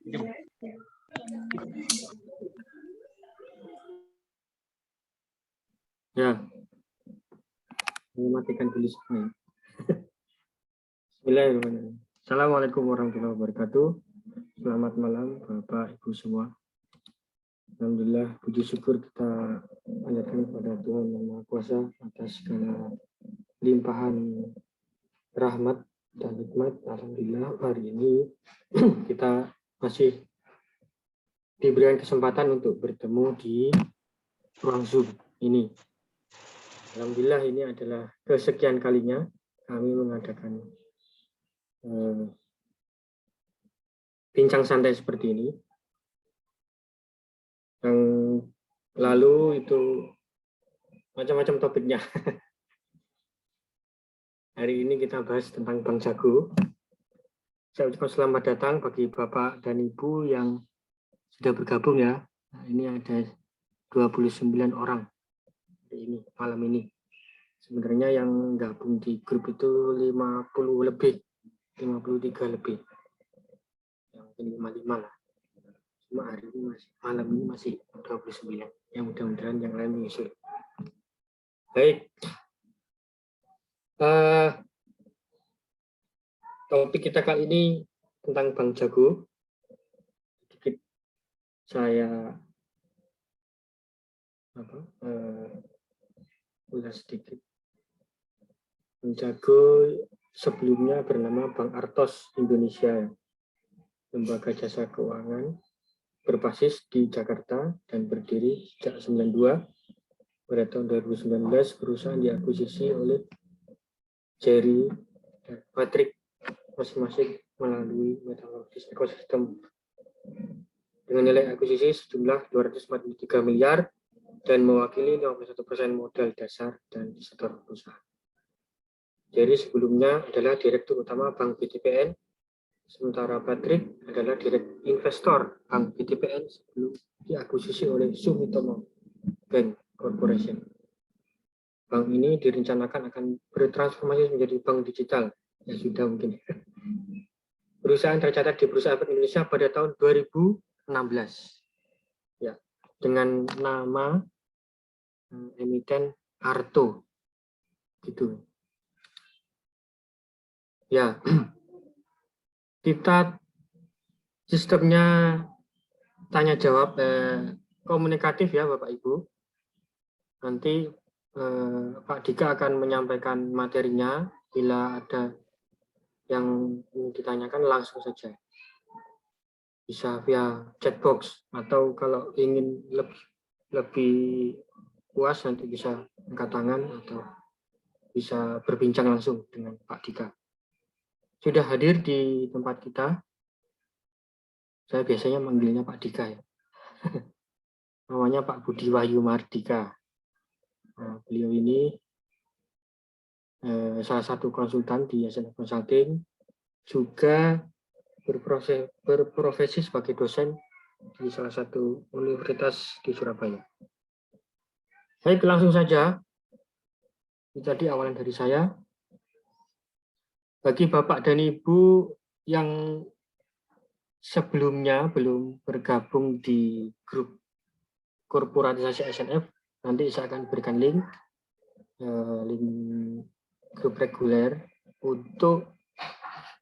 Ya, matikan dulu sebenarnya. Bismillahirrahmanirrahim. Assalamualaikum warahmatullahi wabarakatuh. Selamat malam Bapak Ibu semua. Alhamdulillah, puji syukur kita panjatkan kepada Tuhan Yang Maha Kuasa atas segala limpahan rahmat dan nikmat. Alhamdulillah, hari ini kita masih diberikan kesempatan untuk bertemu di ruang Zoom ini. Alhamdulillah, ini adalah kesekian kalinya kami mengadakan bincang santai seperti ini. Yang lalu itu macam-macam topiknya. Hari ini kita bahas tentang Bank Jago. Saya ucapkan selamat datang bagi Bapak dan Ibu yang sudah bergabung ya. Nah, ini ada 29 orang hari ini, malam ini. Sebenarnya yang gabung di grup itu 50 lebih, 53 lebih. Yang mungkin 55 lah. Cuma hari ini malam ini masih 29. Yang mudah-mudahan yang lain menyusul. Baik. Topik kita kali ini tentang Bank Jago. Sedikit saya ulas sedikit. Bank Jago sebelumnya bernama Bank Artos Indonesia, lembaga jasa keuangan berbasis di Jakarta dan berdiri sejak 92. Pada tahun 2019 perusahaan diakuisisi oleh Jerry dan Patrick masing-masing melalui metamorfosis ekosistem dengan nilai akuisisi sejumlah 243 miliar dan mewakili 51% modal dasar dan sektor perusahaan. Jerry sebelumnya adalah Direktur Utama Bank BTPN, sementara Patrick adalah Direktur Investor Bank BTPN sebelum diakuisisi oleh Sumitomo Bank Corporation. Bank ini direncanakan akan bertransformasi menjadi bank digital. Ya sudah mungkin. Perusahaan tercatat di Bursa Efek Indonesia pada tahun 2016. Ya, dengan nama emiten Arto. Gitu. Ya. Kita sistemnya tanya jawab komunikatif ya Bapak Ibu. Nanti Pak Dika akan menyampaikan materinya. Bila ada yang ditanyakan langsung saja. Bisa via chat box atau kalau ingin lebih puas nanti bisa angkat tangan atau bisa berbincang langsung dengan Pak Dika. Sudah hadir di tempat kita. Saya biasanya manggilnya Pak Dika ya. Namanya Pak Budi Wahyu Mardika. Nah, beliau ini salah satu konsultan di SNF Consulting, juga berprofesi sebagai dosen di salah satu universitas di Surabaya. Baik, langsung saja. Itu tadi awalan dari saya. Bagi Bapak dan Ibu yang sebelumnya belum bergabung di grup korporatisasi SNF, nanti saya akan berikan link grup reguler untuk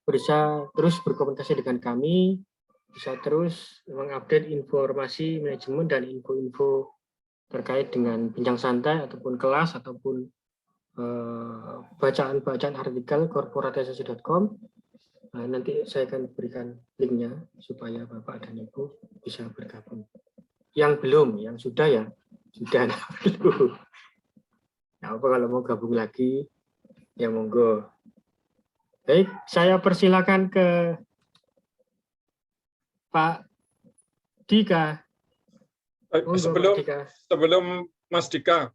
bisa terus berkomunikasi dengan kami, bisa terus mengupdate informasi manajemen dan info-info terkait dengan bincang santai ataupun kelas ataupun bacaan-bacaan artikel korporatisasi.com. Nah, nanti saya akan berikan linknya supaya Bapak dan Ibu bisa bergabung. Yang belum, yang sudah ya sudah. Nah, apa kalau mau gabung lagi ya monggo. Baik, saya persilakan ke Pak Dika. Sebelum Mas Dika,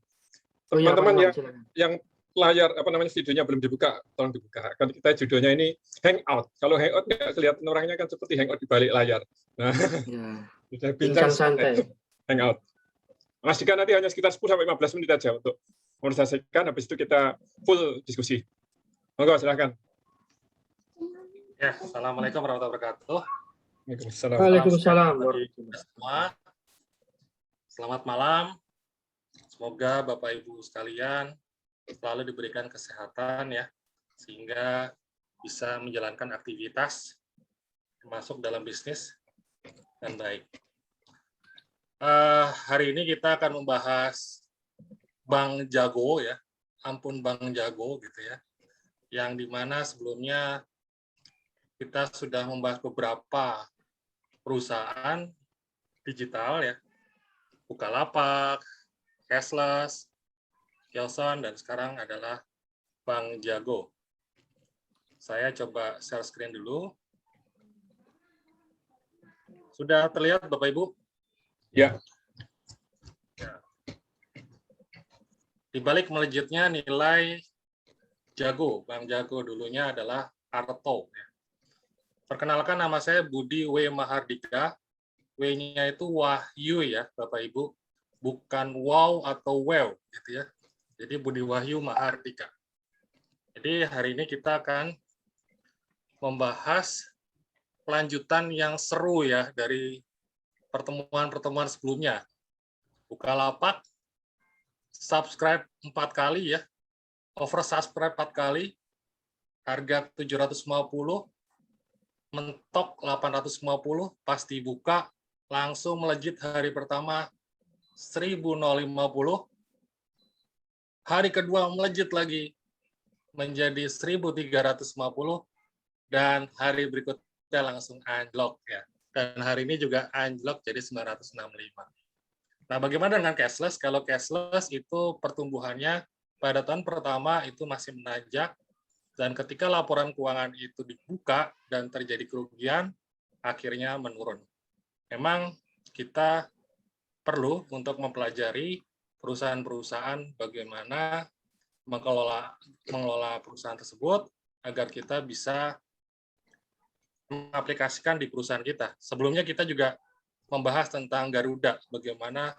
teman-teman yang layar videonya belum dibuka, tolong dibuka. Kan kita judulnya ini Hangout. Kalau Hangout nggak kelihatan orangnya kan seperti Hangout di balik layar. Nah, ya. Bincang santai. Hangout. Mas Dika nanti hanya sekitar 10-15 menit aja untuk menyelesaikan. Habis itu kita full diskusi. Monggo, silakan. Ya, assalamualaikum warahmatullahi wabarakatuh. Waalaikumsalam. Waalaikumsalam bagi warahmatullahi semua. Selamat malam. Semoga Bapak Ibu sekalian selalu diberikan kesehatan ya, sehingga bisa menjalankan aktivitas termasuk dalam bisnis dan baik. Hari ini kita akan membahas Bank Jago ya, ampun Bank Jago gitu ya, yang dimana sebelumnya kita sudah membahas beberapa perusahaan digital ya, Bukalapak, Cashless, Kiosson, dan sekarang adalah Bank Jago. Saya coba share screen dulu. Sudah terlihat Bapak Ibu? Ya. Di balik melejitnya nilai Jago, Bank Jago dulunya adalah Arto. Perkenalkan, nama saya Budi W. Mahardika. W-nya itu Wahyu ya Bapak Ibu, bukan wow atau wow gitu ya. Jadi Budi Wahyu Mahardika. Jadi hari ini kita akan membahas kelanjutan yang seru ya dari pertemuan-pertemuan sebelumnya. Bukalapak subscribe 4 kali ya, oversubscribe 4 kali, harga 750, mentok 850, pas dibuka langsung melejit hari pertama 1050, hari kedua melejit lagi menjadi 1350, dan hari berikutnya langsung anjlok ya. Dan hari ini juga anjlok jadi 965. Nah, bagaimana dengan cashless? Kalau cashless itu pertumbuhannya pada tahun pertama itu masih menanjak, dan ketika laporan keuangan itu dibuka dan terjadi kerugian, akhirnya menurun. Memang kita perlu untuk mempelajari perusahaan-perusahaan bagaimana mengelola perusahaan tersebut agar kita bisa mengaplikasikan di perusahaan kita. Sebelumnya kita juga membahas tentang Garuda, bagaimana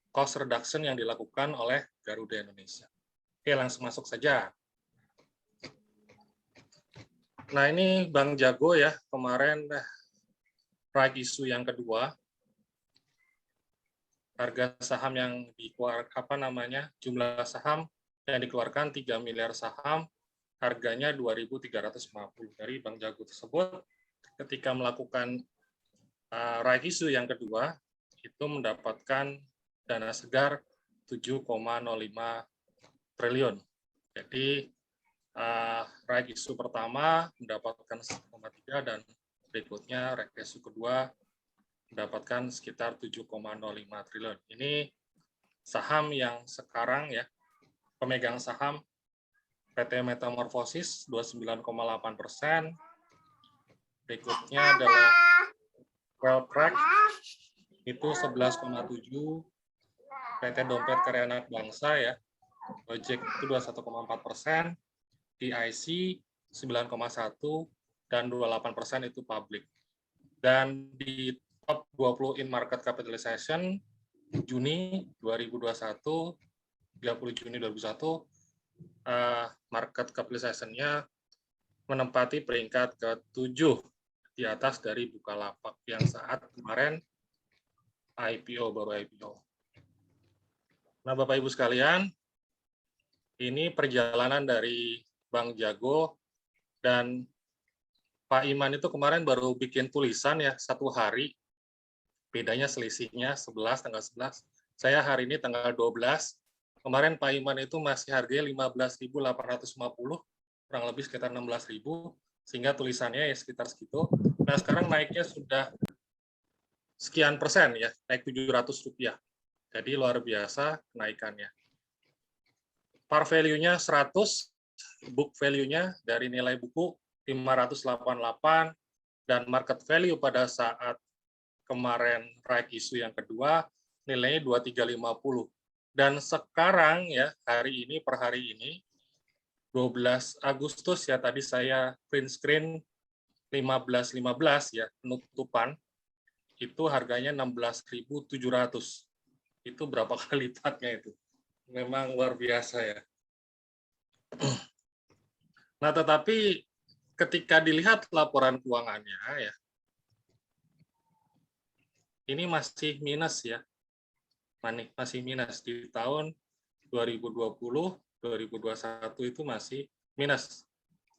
cost reduction yang dilakukan oleh Garuda Indonesia. Oke, langsung masuk saja. Nah, ini Bank Jago ya, kemarin right issue yang kedua. Harga saham yang dikeluarkan, jumlah saham yang dikeluarkan 3 miliar saham, harganya 2.350 dari Bank Jago tersebut. Ketika melakukan right issue yang kedua, itu mendapatkan dana segar 7,05 triliun. Jadi right issue pertama mendapatkan 1,3 dan berikutnya right issue kedua mendapatkan sekitar 7,05 triliun. Ini saham yang sekarang ya, pemegang saham PT Metamorphosis 29,8%. Berikutnya adalah Welltrack itu 11,7%. PT Dompet Karya Anak Bangsa ya, Gojek itu 21,4%, DIC 9,1%, dan 28% itu public. Dan di top 20 in market capitalization Juni 2021, 30 Juni 2021, market capitalization-nya menempati peringkat ke-7 di atas dari Bukalapak yang saat kemarin baru IPO. Nah, Bapak Ibu sekalian, ini perjalanan dari Bank Jago, dan Pak Iman itu kemarin baru bikin tulisan ya, 1 hari, bedanya selisihnya tanggal 11. Saya hari ini tanggal 12. Kemarin Pak Iman itu masih harganya 15.850, kurang lebih sekitar 16.000, sehingga tulisannya ya sekitar segitu. Nah, sekarang naiknya sudah sekian persen ya, naik Rp700. Jadi luar biasa kenaikannya. Par value-nya 100, book value-nya dari nilai buku 588, dan market value pada saat kemarin right issue yang kedua nilainya 2350. Dan sekarang ya, hari ini per hari ini 12 Agustus ya, tadi saya print screen 15.15 ya, penutupan itu harganya 16.700. Itu berapa kali lipatnya itu? Memang luar biasa ya. Nah, tetapi ketika dilihat laporan keuangannya ya, ini masih minus ya. Masih minus di tahun 2020, 2021 itu masih minus.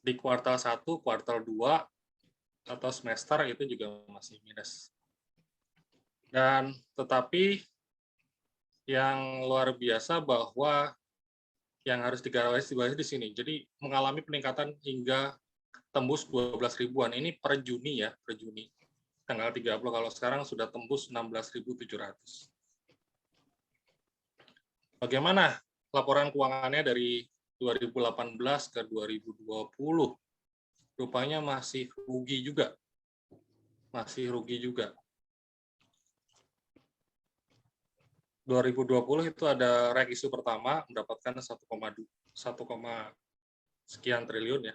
Di kuartal 1, kuartal 2, atau semester itu juga masih minus. Dan tetapi yang luar biasa bahwa yang harus digarisbawahi di sini. Jadi mengalami peningkatan hingga tembus 12 ribuan. Ini per Juni ya, per Juni. Tanggal 30, kalau sekarang sudah tembus 16.700. Bagaimana laporan keuangannya dari 2018 ke 2020? Rupanya masih rugi juga. Masih rugi juga. 2020 itu ada reg issue pertama mendapatkan 1, sekian triliun ya.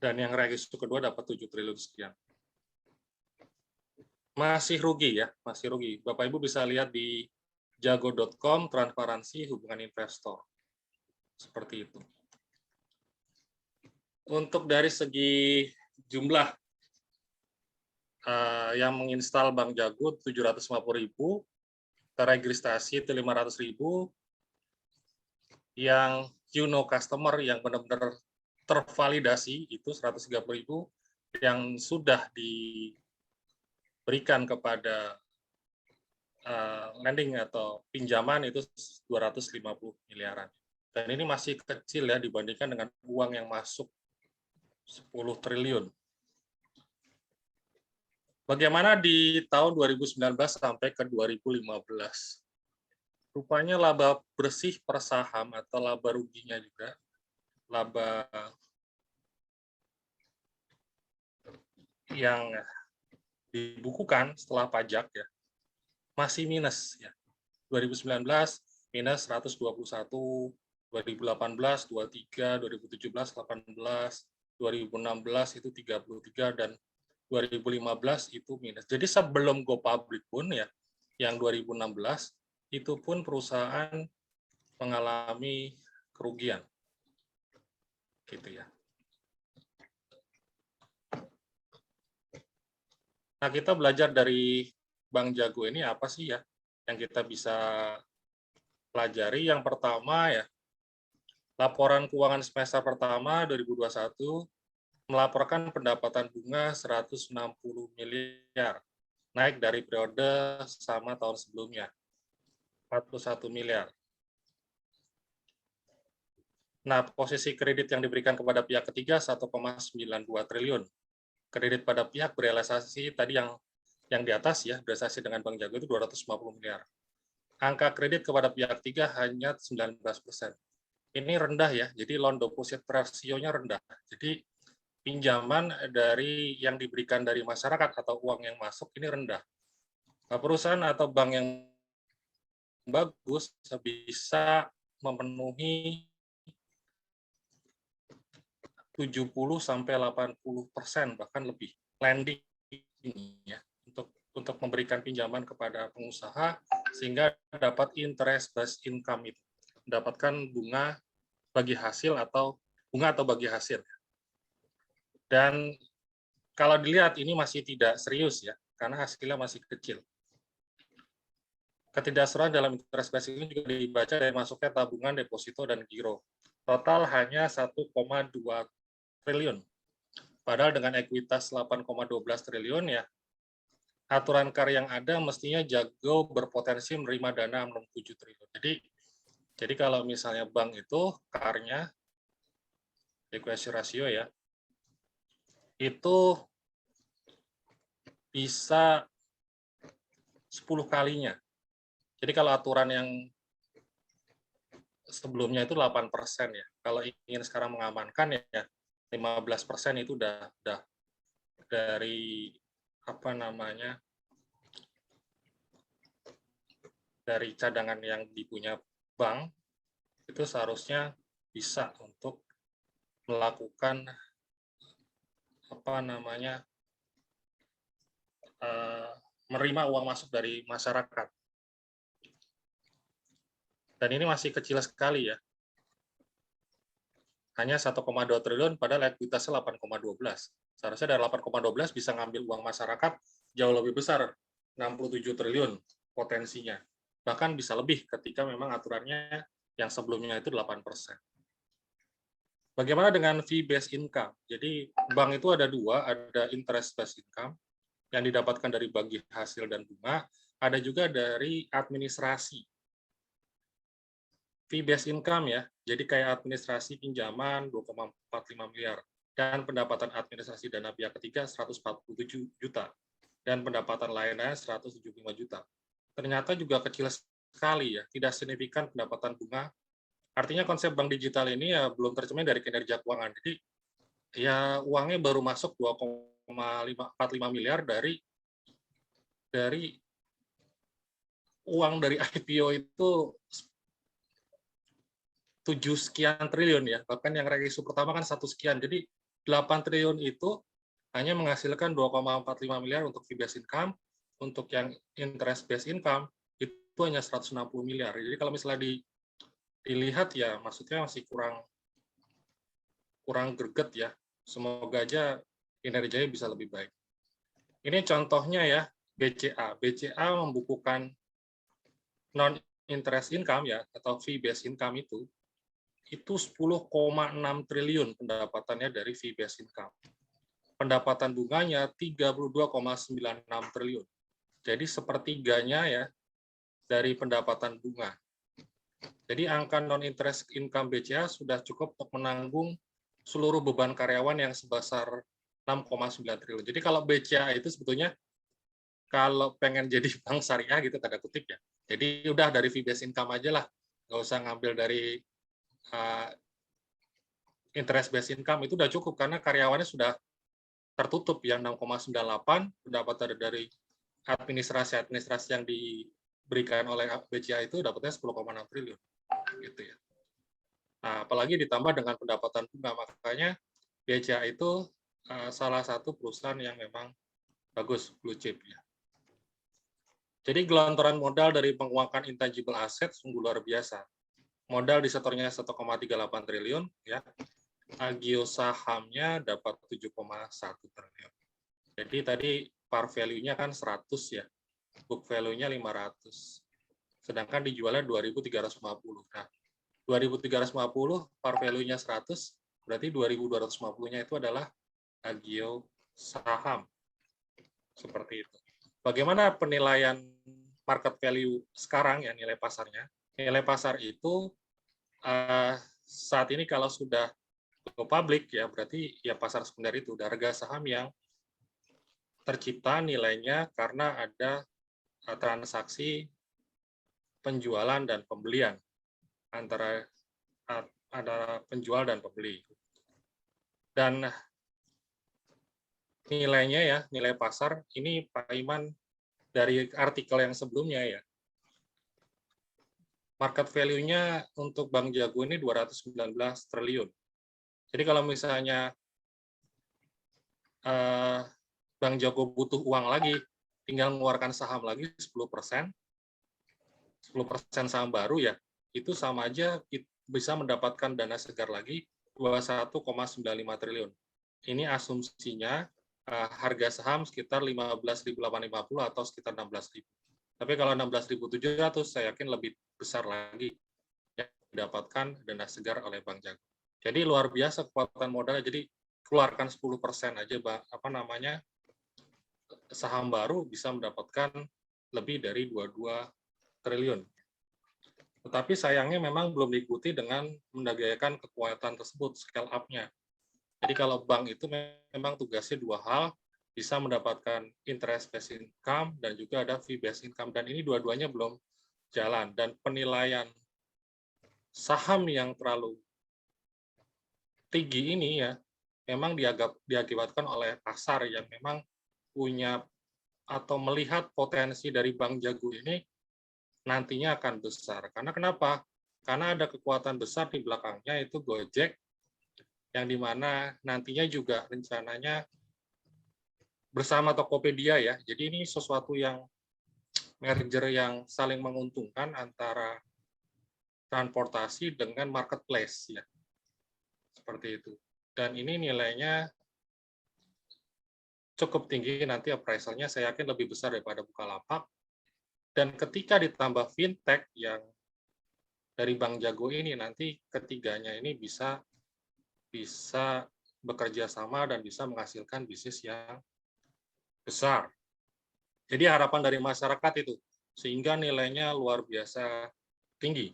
Dan yang reg issue kedua dapat 7 triliun sekian. Masih rugi ya, masih rugi. Bapak Ibu bisa lihat di jago.com transparansi hubungan investor. Seperti itu. Untuk dari segi jumlah yang menginstal Bank Jago 750.000, terregistrasi itu 500.000, yang customer yang benar-benar tervalidasi itu 130.000, yang sudah diberikan kepada lending atau pinjaman itu 250 miliaran. Dan ini masih kecil ya dibandingkan dengan uang yang masuk 10 triliun. Bagaimana di tahun 2019 sampai ke 2015? Rupanya laba bersih per saham atau laba ruginya juga, laba yang dibukukan setelah pajak ya, masih minus ya. 2019 minus 121, 2018 23, 2017 18, 2016 itu 33, dan 2015 itu minus. Jadi sebelum go public pun ya, yang 2016 itu pun perusahaan mengalami kerugian. Gitu ya. Nah, kita belajar dari Bank Jago ini apa sih ya yang kita bisa pelajari? Yang pertama ya, laporan keuangan semester pertama 2021 melaporkan pendapatan bunga 160 miliar, naik dari periode sama tahun sebelumnya, 41 miliar. Nah, posisi kredit yang diberikan kepada pihak ketiga 1,92 triliun. Kredit pada pihak berealisasi tadi yang di atas ya, berealisasi dengan Bank Jago itu 250 miliar. Angka kredit kepada pihak ketiga hanya 19%. Ini rendah ya, jadi loan deposit ratio-nya rendah. Jadi pinjaman dari yang diberikan dari masyarakat atau uang yang masuk ini rendah. Perusahaan atau bank yang bagus bisa memenuhi 70-80% bahkan lebih lending ini ya untuk memberikan pinjaman kepada pengusaha sehingga dapat interest based income itu, mendapatkan bunga bagi hasil atau bagi hasil. Dan kalau dilihat ini masih tidak serius ya, karena hasilnya masih kecil. Ketidakseruan dalam interest based ini juga dibaca dari masuknya tabungan, deposito, dan giro. Total hanya 1,2 triliun. Padahal dengan ekuitas 8,12 triliun ya, aturan KAR yang ada mestinya Jago berpotensi menerima dana 67 triliun. Jadi kalau misalnya bank itu KAR-nya, equity ratio ya, itu bisa 10 kalinya. Jadi kalau aturan yang sebelumnya itu 8% ya. Kalau ingin sekarang mengamankan ya 15% itu udah dari dari cadangan yang dipunya bank itu seharusnya bisa untuk melakukan menerima uang masuk dari masyarakat. Dan ini masih kecil sekali ya. Hanya 1,2 triliun padahal ekuitasnya 8,12. Seharusnya dari 8,12 bisa ngambil uang masyarakat jauh lebih besar 67 triliun potensinya. Bahkan bisa lebih ketika memang aturannya yang sebelumnya itu 8%. Bagaimana dengan fee based income? Jadi bank itu ada dua, ada interest based income yang didapatkan dari bagi hasil dan bunga, ada juga dari administrasi. Fee based income ya, jadi kayak administrasi pinjaman 2,45 miliar dan pendapatan administrasi dana pihak ketiga 147 juta dan pendapatan lainnya 175 juta. Ternyata juga kecil sekali ya, tidak signifikan pendapatan bunga. Artinya konsep bank digital ini ya belum tercermin dari kinerja keuangan. Jadi ya uangnya baru masuk 2,45 miliar dari uang dari IPO itu 7 sekian triliun ya. Bahkan yang reisu pertama kan 1 sekian. Jadi 8 triliun itu hanya menghasilkan 2,45 miliar untuk fee based income, untuk yang interest based income itu hanya 160 miliar. Jadi kalau misalnya dilihat ya maksudnya masih kurang greget ya. Semoga aja kinerjanya bisa lebih baik. Ini contohnya ya, BCA. BCA membukukan non interest income ya atau fee based income itu 10,6 triliun pendapatannya dari fee based income. Pendapatan bunganya 32,96 triliun. Jadi sepertiganya ya dari pendapatan bunga. Jadi angka non interest income BCA sudah cukup untuk menanggung seluruh beban karyawan yang sebesar 6,9 triliun. Jadi kalau BCA itu sebetulnya kalau pengen jadi bank syariah gitu tanda kutip ya. Jadi udah dari fee based income aja lah, nggak usah ngambil dari interest based income, itu udah cukup karena karyawannya sudah tertutup yang 6,98, pendapatan dari administrasi yang diberikan oleh BCA itu dapatnya 10,6 triliun gitu ya. Nah, apalagi ditambah dengan pendapatan bunga, makanya BCA itu salah satu perusahaan yang memang bagus, blue chip ya. Jadi gelontoran modal dari penguakan intangible asset sungguh luar biasa. Modal disetornya 1,38 triliun ya. Agio sahamnya dapat 7,1 triliun. Jadi tadi par value-nya kan 100 ya. Book value-nya 500. Sedangkan dijualnya 2.350. Nah, 2.350 par value-nya 100, berarti 2.250-nya itu adalah agio saham. Seperti itu. Bagaimana penilaian market value sekarang ya, nilai pasarnya? Nilai pasar itu saat ini kalau sudah go public ya berarti ya pasar sekunder itu harga saham yang tercipta nilainya karena ada transaksi penjualan dan pembelian antara penjual dan pembeli. Dan nilainya ya, nilai pasar ini Pak Iman dari artikel yang sebelumnya ya. Market value-nya untuk Bank Jago ini 219 triliun. Jadi kalau misalnya Bank Jago butuh uang lagi, tinggal mengeluarkan saham lagi 10%, 10% saham baru ya, itu sama aja bisa mendapatkan dana segar lagi 21,95 triliun. Ini asumsinya harga saham sekitar 15.850 atau sekitar 16.000. Tapi kalau 16.700 saya yakin lebih besar lagi yang didapatkan dana segar oleh Bank Jago. Jadi luar biasa kekuatan modal. Jadi keluarkan 10% aja saham baru bisa mendapatkan lebih dari 22 triliun. Tetapi sayangnya memang belum diikuti dengan mendayakan kekuatan tersebut, scale up-nya. Jadi kalau bank itu memang tugasnya dua hal, bisa mendapatkan interest based income dan juga ada fee based income. Dan ini dua-duanya belum jalan. Dan penilaian saham yang terlalu tinggi ini ya, memang diakibatkan oleh pasar yang memang punya atau melihat potensi dari Bank Jago ini nantinya akan besar. Karena kenapa? Karena ada kekuatan besar di belakangnya itu Gojek, yang dimana nantinya juga rencananya bersama Tokopedia ya. Jadi ini sesuatu yang merger yang saling menguntungkan antara transportasi dengan marketplace ya. Seperti itu. Dan ini nilainya cukup tinggi, nanti appraisalnya saya yakin lebih besar daripada Bukalapak. Dan ketika ditambah fintech yang dari Bank Jago ini, nanti ketiganya ini bisa bekerja sama dan bisa menghasilkan bisnis yang besar. Jadi harapan dari masyarakat itu, sehingga nilainya luar biasa tinggi.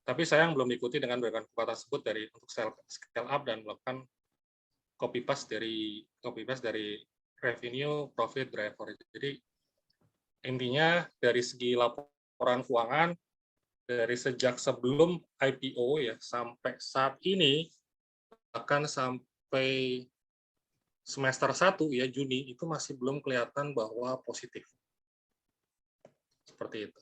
Tapi sayang belum diikuti dengan beberapa kekuatan tersebut untuk scale up dan melakukan copy paste dari revenue profit driver. Jadi intinya dari segi laporan keuangan dari sejak sebelum IPO ya sampai saat ini, bahkan sampai semester 1 ya Juni itu masih belum kelihatan bahwa positif. Seperti itu.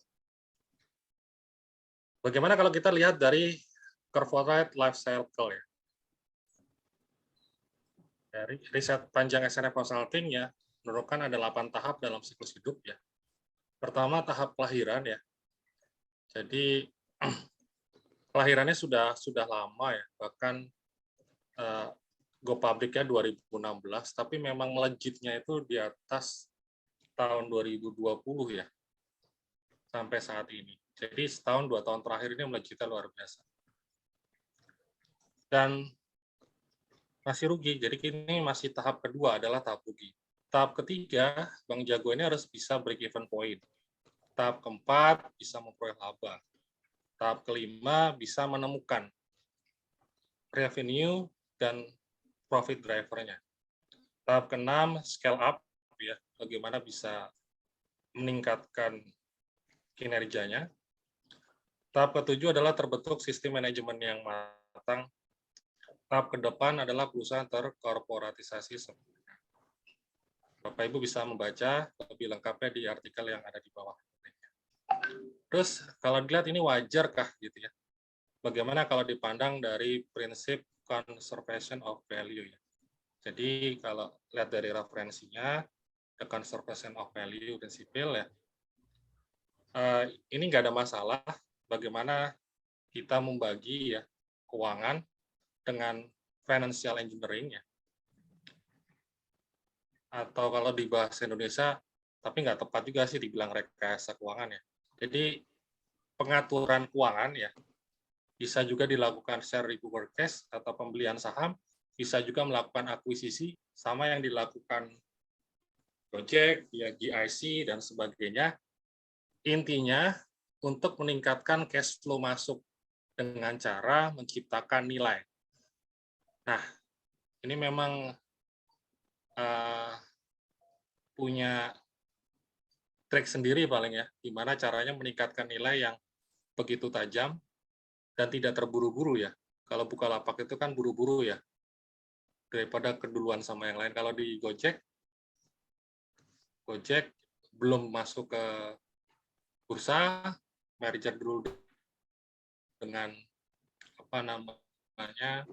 Bagaimana kalau kita lihat dari corporate life cycle ya? Dari riset panjang SNF Consulting ya, menurunkan ada 8 tahap dalam siklus hidup ya. Pertama tahap kelahiran ya. Jadi kelahirannya sudah lama ya, bahkan go public-nya 2016, tapi memang melejitnya itu di atas tahun 2020 ya, sampai saat ini. Jadi setahun, 2 tahun terakhir ini melejitnya luar biasa. Dan masih rugi, jadi ini masih tahap kedua adalah tahap rugi. Tahap ketiga, Bank Jago ini harus bisa break even point. Tahap keempat, bisa memperoleh laba. Tahap kelima, bisa menemukan revenue dan profit driver-nya. Tahap keenam, scale up, ya, bagaimana bisa meningkatkan kinerjanya. Tahap ketujuh adalah terbentuk sistem manajemen yang matang. Tahap ke-8 adalah perusahaan terkorporatisasi. Bapak Ibu bisa membaca lebih lengkapnya di artikel yang ada di bawah. Terus kalau dilihat ini wajarkah gitu ya? Bagaimana kalau dipandang dari prinsip conservation of value ya? Jadi kalau lihat dari referensinya, the conservation of value prinsipil ya, ini nggak ada masalah bagaimana kita membagi ya keuangan dengan financial engineering ya, atau kalau di bahasa Indonesia, tapi nggak tepat juga sih dibilang rekayasa keuangan ya. Jadi pengaturan keuangan ya bisa juga dilakukan share repurchase atau pembelian saham, bisa juga melakukan akuisisi sama yang dilakukan Gojek, ya GIC dan sebagainya. Intinya untuk meningkatkan cash flow masuk dengan cara menciptakan nilai. Nah, ini memang punya trik sendiri paling ya, gimana caranya meningkatkan nilai yang begitu tajam dan tidak terburu-buru ya. Kalau Bukalapak itu kan buru-buru ya, daripada keduluan sama yang lain. Kalau di Gojek belum masuk ke bursa, merger dulu dengan apa namanya,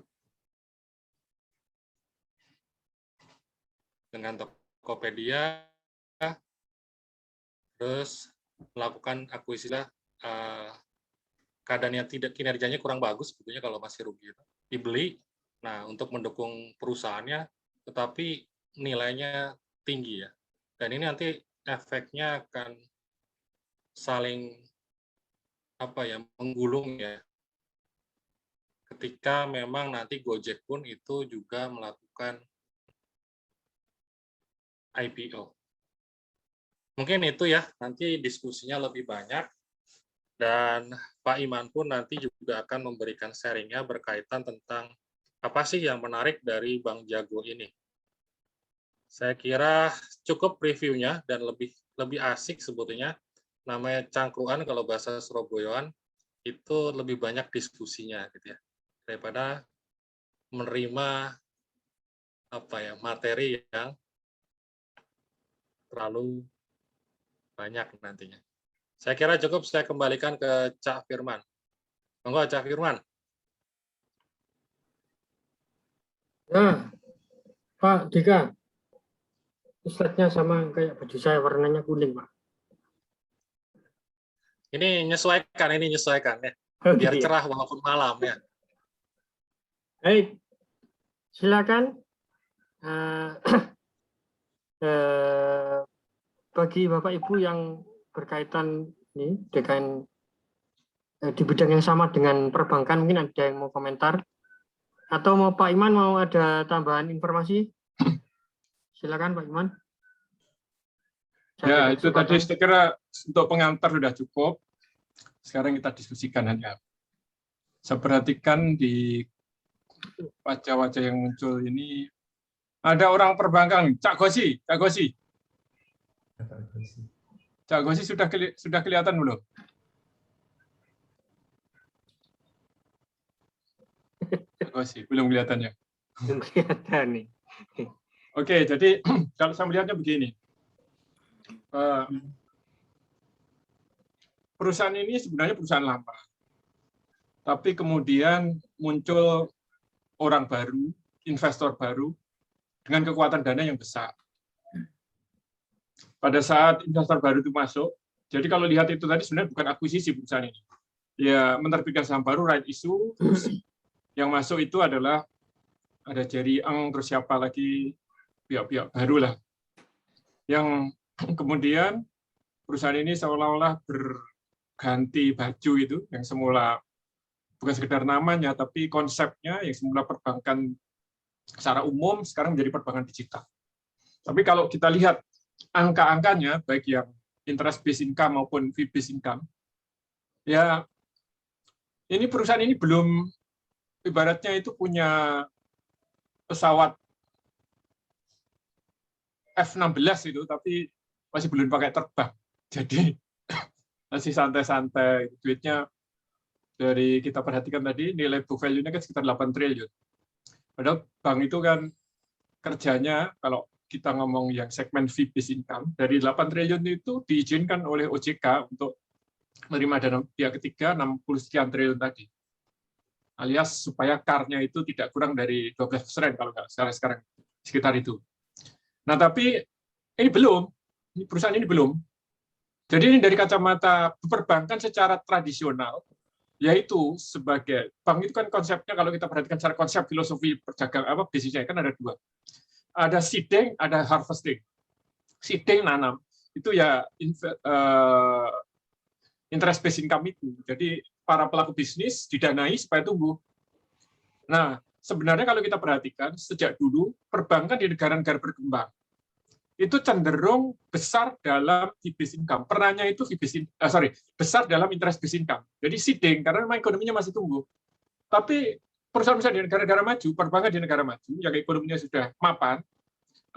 dengan Tokopedia, terus melakukan akuisisi keadaannya tidak kinerjanya kurang bagus sebetulnya kalau masih rugi itu dibeli. Nah, untuk mendukung perusahaannya, tetapi nilainya tinggi ya. Dan ini nanti efeknya akan saling menggulung ya. Ketika memang nanti Gojek pun itu juga melakukan IPO. Mungkin itu ya, nanti diskusinya lebih banyak. Dan Pak Iman pun nanti juga akan memberikan sharingnya berkaitan tentang apa sih yang menarik dari Bank Jago ini. Saya kira cukup reviewnya dan lebih asik sebetulnya. Namanya cangkruan kalau bahasa Surabayaan itu lebih banyak diskusinya gitu ya, daripada menerima materi yang terlalu banyak nantinya. Saya kira cukup, saya kembalikan ke Cak Firman. Monggo Cak Firman. Nah, Pak Dika, slide-nya sama kayak baju saya, warnanya kuning, Pak. Ini menyesuaikan ya. Biar cerah walaupun malam ya. Baik, silakan. bagi Bapak Ibu yang berkaitan ini dengan di bidang yang sama dengan perbankan, mungkin ada yang mau komentar atau mau Pak Iman mau ada tambahan informasi? Silakan Pak Iman. Ya, itu tadi saya kira untuk pengantar sudah cukup. Sekarang kita diskusikan hanya. Saya perhatikan di wajah-wajah yang muncul ini ada orang perbankan, Cak Gosi, Cak Gosi. Cak Gosi sudah kelihatan belum? Cak Gosi, belum kelihatannya. Belum kelihatan nih. Oke, jadi kalau saya melihatnya begini. Perusahaan ini sebenarnya perusahaan lama. Tapi kemudian muncul orang baru, investor baru, dengan kekuatan dana yang besar. Pada saat investor baru itu masuk, jadi kalau lihat itu tadi sebenarnya bukan akuisisi perusahaan ini. Ya, menerbitkan saham baru, right issue, yang masuk itu adalah ada Jerry Eng, terus siapa lagi, pihak-pihak baru lah. Yang kemudian perusahaan ini seolah-olah berganti baju itu, yang semula bukan sekedar namanya, tapi konsepnya yang semula perbankan secara umum, sekarang menjadi perbankan digital. Tapi kalau kita lihat angka-angkanya, baik yang interest based income maupun fee based income, ya ini perusahaan ini belum, ibaratnya itu punya pesawat F-16 itu, tapi masih belum pakai terbang. Jadi masih santai-santai. Duitnya dari kita perhatikan tadi, nilai book value-nya kan sekitar 8 triliun. Padahal bank itu kan kerjanya, kalau kita ngomong yang segmen fee based income, dari 8 triliun itu diizinkan oleh OJK untuk menerima dana pihak ketiga 60 sekian triliun tadi. Alias supaya CAR-nya itu tidak kurang dari 12% kalau nggak salah sekarang, sekitar itu. Nah, tapi ini belum, perusahaan ini belum. Jadi ini dari kacamata perbankan secara tradisional, yaitu sebagai bank itu kan konsepnya, kalau kita perhatikan secara konsep filosofi perdagang bisnisnya kan ada dua. Ada seeding, ada harvesting. Seeding nanam, itu ya interest based income itu. Jadi para pelaku bisnis didanai supaya tumbuh. Nah, sebenarnya kalau kita perhatikan sejak dulu perbankan di negara-negara berkembang itu cenderung besar dalam fee based income. Perannya itu besar dalam interest based income. Jadi seeding karena memang ekonominya masih tumbuh. Tapi perusahaan-perusahaan di negara-negara maju, perbankan di negara maju yang ekonominya sudah mapan,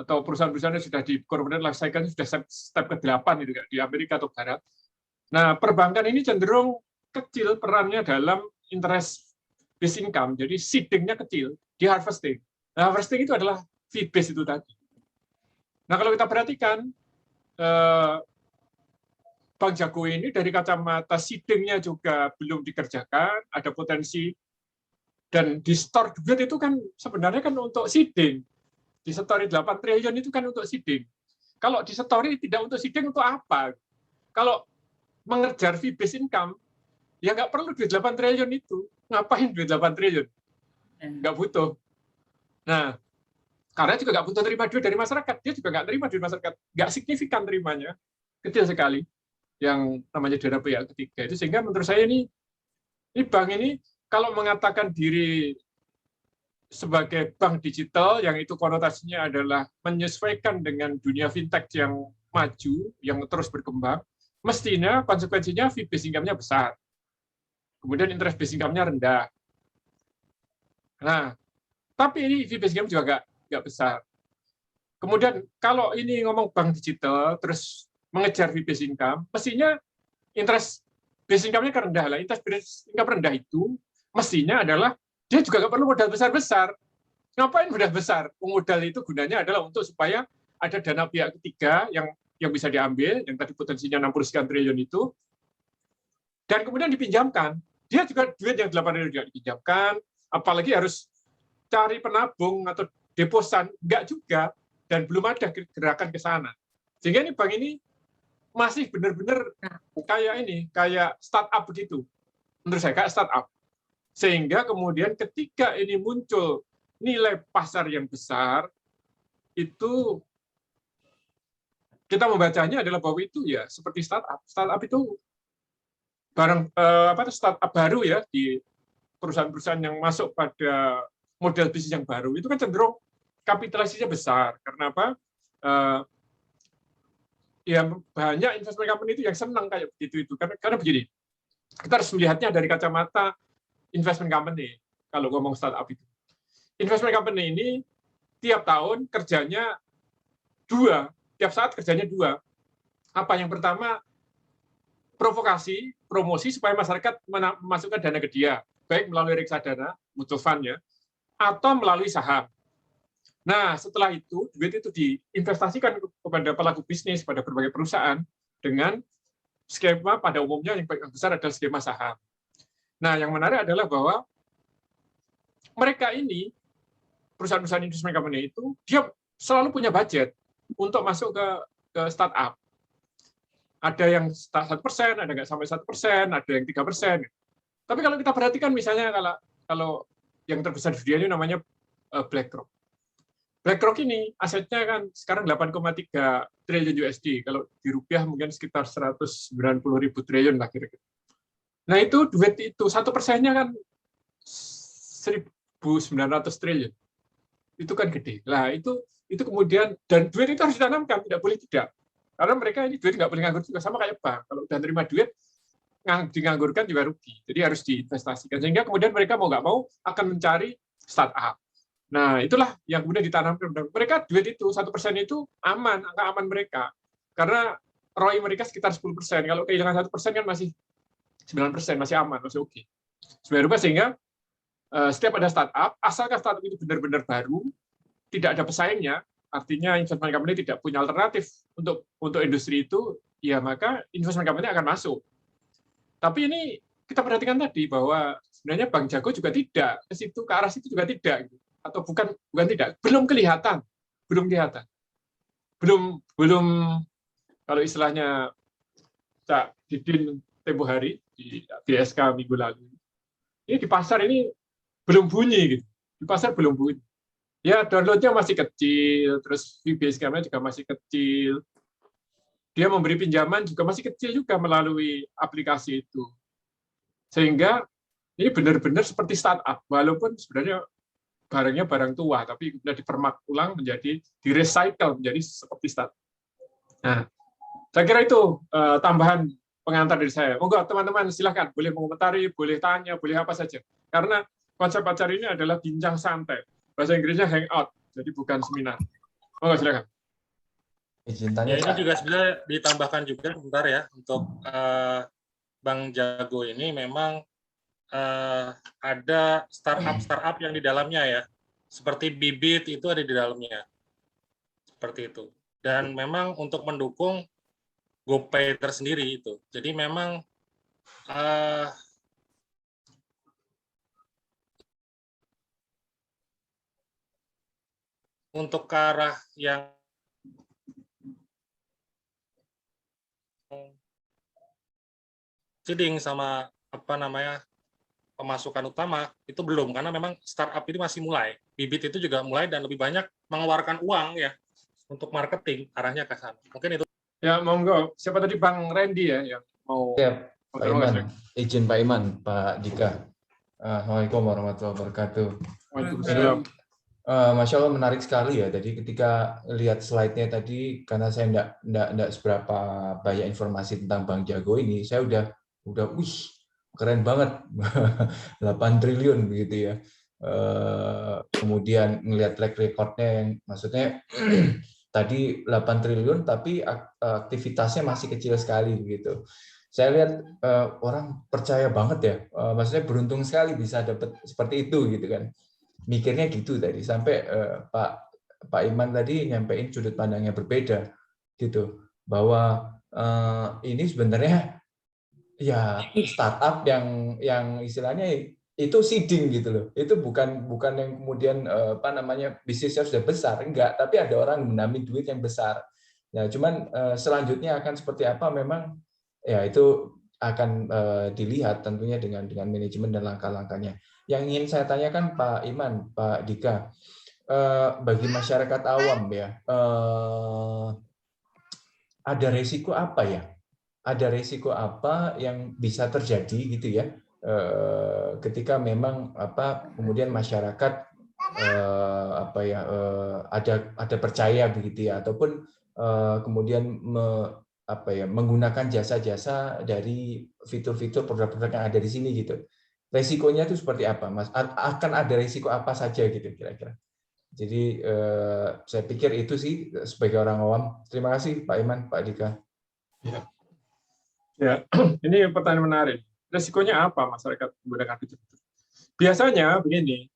atau perusahaan-perusahaan sudah di corporate life cycle sudah step ke-8 itu di Amerika atau Barat. Nah, perbankan ini cenderung kecil perannya dalam interest based income. Jadi seeding-nya kecil, di harvesting. Nah, harvesting itu adalah fee based itu tadi. Nah, kalau kita perhatikan Bank Jago ini dari kacamata seeding-nya juga belum dikerjakan, ada potensi. Dan di store duit itu kan sebenarnya kan untuk seeding. Di setori 8 triliun itu kan untuk seeding. Kalau di setori tidak untuk seeding, untuk apa? Kalau mengejar fee based income, ya nggak perlu duit 8 triliun itu. Ngapain duit 8 triliun? Nggak butuh. Nah, karena juga nggak butuh terima duit dari masyarakat. Dia juga nggak terima duit masyarakat. Nggak signifikan terimanya. Kecil sekali. Yang namanya dana pihak ketiga itu. Sehingga menurut saya ini bank ini kalau mengatakan diri sebagai bank digital, yang itu konotasinya adalah menyesuaikan dengan dunia fintech yang maju, yang terus berkembang, mestinya konsekuensinya fee based income-nya besar. Kemudian interest based income-nya rendah. Nah, tapi ini fee based income juga nggak besar. Kemudian kalau ini ngomong bank digital, terus mengejar fee based income, mestinya interest based income-nya rendah lah. Interest based income rendah itu mestinya adalah dia juga nggak perlu modal besar-besar. Ngapain modal besar? Modal itu gunanya adalah untuk supaya ada dana pihak ketiga yang bisa diambil, yang tadi potensinya 60 sekian triliun itu, dan kemudian dipinjamkan. Dia juga duit yang 8 triliun juga dipinjamkan, apalagi harus cari penabung atau deposan, enggak juga, dan belum ada gerakan ke sana. Sehingga ini bank ini masih benar-benar kayak startup begitu. Menurut saya kayak startup. Sehingga kemudian ketika ini muncul nilai pasar yang besar, itu kita membacanya adalah bahwa itu ya seperti startup. Startup itu barang startup baru ya di perusahaan-perusahaan yang masuk pada model bisnis yang baru itu kan cenderung kapitalisasinya besar. Karena apa? Ya banyak investment company itu yang senang kayak begitu itu. Karena begini, kita harus melihatnya dari kacamata investment company kalau ngomong startup itu. Investment company ini tiap tahun kerjanya tiap saat kerjanya dua. Apa yang pertama, provokasi, promosi supaya masyarakat memasukkan dana ke dia, baik melalui reksadana, mutual fund ya, atau melalui saham. Nah, setelah itu, duit itu diinvestasikan kepada pelaku bisnis, pada berbagai perusahaan, dengan skema pada umumnya yang paling besar adalah skema saham. Nah, yang menarik adalah bahwa mereka ini, perusahaan-perusahaan investment company itu, dia selalu punya budget untuk masuk ke startup. Ada yang 1%, ada nggak sampai 1%, ada yang 3%. Tapi kalau kita perhatikan misalnya kalau yang terbesar di dunia ini namanya BlackRock. BlackRock ini asetnya kan sekarang 8,3 triliun USD. Kalau di rupiah mungkin sekitar 190.000 triliun lah kira-kira. Nah itu duit itu 1%-nya kan 1.900 triliun. Itu kan gede. Nah itu kemudian, dan duit itu harus ditanamkan, tidak boleh tidak. Karena mereka ini duit nggak boleh nganggur juga, sama kayak bank. Kalau udah terima duit, dianggurkan juga rugi. Jadi harus diinvestasikan. Sehingga kemudian mereka mau nggak mau akan mencari startup. Nah, itulah yang kemudian ditanamkan. Mereka duit itu, 1% itu aman, angka aman mereka. Karena ROI mereka sekitar 10%. Kalau kehilangan 1% kan masih 9%, masih aman, masih oke. Sehingga setiap ada startup, asalkan startup itu benar-benar baru, tidak ada pesaingnya, artinya investment company tidak punya alternatif untuk industri itu, ya maka investment company akan masuk. Tapi ini kita perhatikan tadi bahwa sebenarnya Bank Jago juga tidak ke situ, ke arah situ juga tidak, atau bukan tidak, belum kelihatan. Belum kalau istilahnya Cak Didin tempo hari di BSK minggu lalu. Ini di pasar ini belum bunyi gitu. Di pasar belum bunyi. Ya, download-nya masih kecil, terus fee-based-nya juga masih kecil. Dia memberi pinjaman juga masih kecil juga melalui aplikasi itu. Sehingga ini benar-benar seperti startup, walaupun sebenarnya barangnya barang tua, tapi sudah dipermak ulang menjadi di-recycle menjadi seperti startup. Nah, saya kira itu tambahan pengantar dari saya. Monggo teman-teman silakan, boleh mengomentari, boleh tanya, boleh apa saja. Karena konsep acara ini adalah bincang santai. Bahasa Inggrisnya hangout, jadi bukan seminar. Monggo silakan. Ya, ini juga sebenarnya ditambahkan juga bentar ya, untuk Bank Jago ini memang ada startup yang di dalamnya ya, seperti Bibit itu ada di dalamnya, seperti itu. Dan memang untuk mendukung GoPay tersendiri itu. Jadi memang untuk ke arah yang seeding sama pemasukan utama itu belum, karena memang startup ini masih mulai. Bibit itu juga mulai dan lebih banyak mengeluarkan uang ya untuk marketing, arahnya ke sana. Mungkin itu. Ya, monggo. Siapa tadi Bang Randy ya yang mau? Ya, Pak Iman. Izin Pak Iman, Pak Dika. Assalamualaikum warahmatullahi wabarakatuh. Waalaikumsalam. Masya Allah menarik sekali ya. Tadi ketika lihat slide-nya tadi, karena saya enggak seberapa banyak informasi tentang Bank Jago ini, saya udah wih, keren banget. 8 triliun begitu ya. Kemudian ngelihat track record-nya yang maksudnya tadi 8 triliun tapi aktivitasnya masih kecil sekali begitu. Saya lihat orang percaya banget ya, maksudnya beruntung sekali bisa dapat seperti itu gitu kan. Mikirnya gitu tadi sampai Pak Iman tadi nyampein sudut pandangnya berbeda gitu, bahwa ini sebenarnya ya startup yang istilahnya itu seeding gitu loh. Itu bukan yang kemudian bisnisnya sudah besar, enggak, tapi ada orang mendampingi duit yang besar. Ya, cuman selanjutnya akan seperti apa memang ya itu akan dilihat tentunya dengan manajemen dan langkah-langkahnya. Yang ingin saya tanyakan Pak Iman, Pak Dika, bagi masyarakat awam ya, ada resiko apa ya? Ada resiko apa yang bisa terjadi gitu ya? Ketika memang kemudian masyarakat ada percaya begitu ya, ataupun kemudian menggunakan jasa-jasa dari fitur-fitur produk-produk yang ada di sini gitu. Resikonya itu seperti apa, Mas? Akan ada resiko apa saja gitu kira-kira? Jadi saya pikir itu sih sebagai orang awam. Terima kasih Pak Iman, Pak Dika. Ya, ini pertanyaan menarik. Resikonya apa masyarakat menggunakan fitur-fitur? Biasanya begini,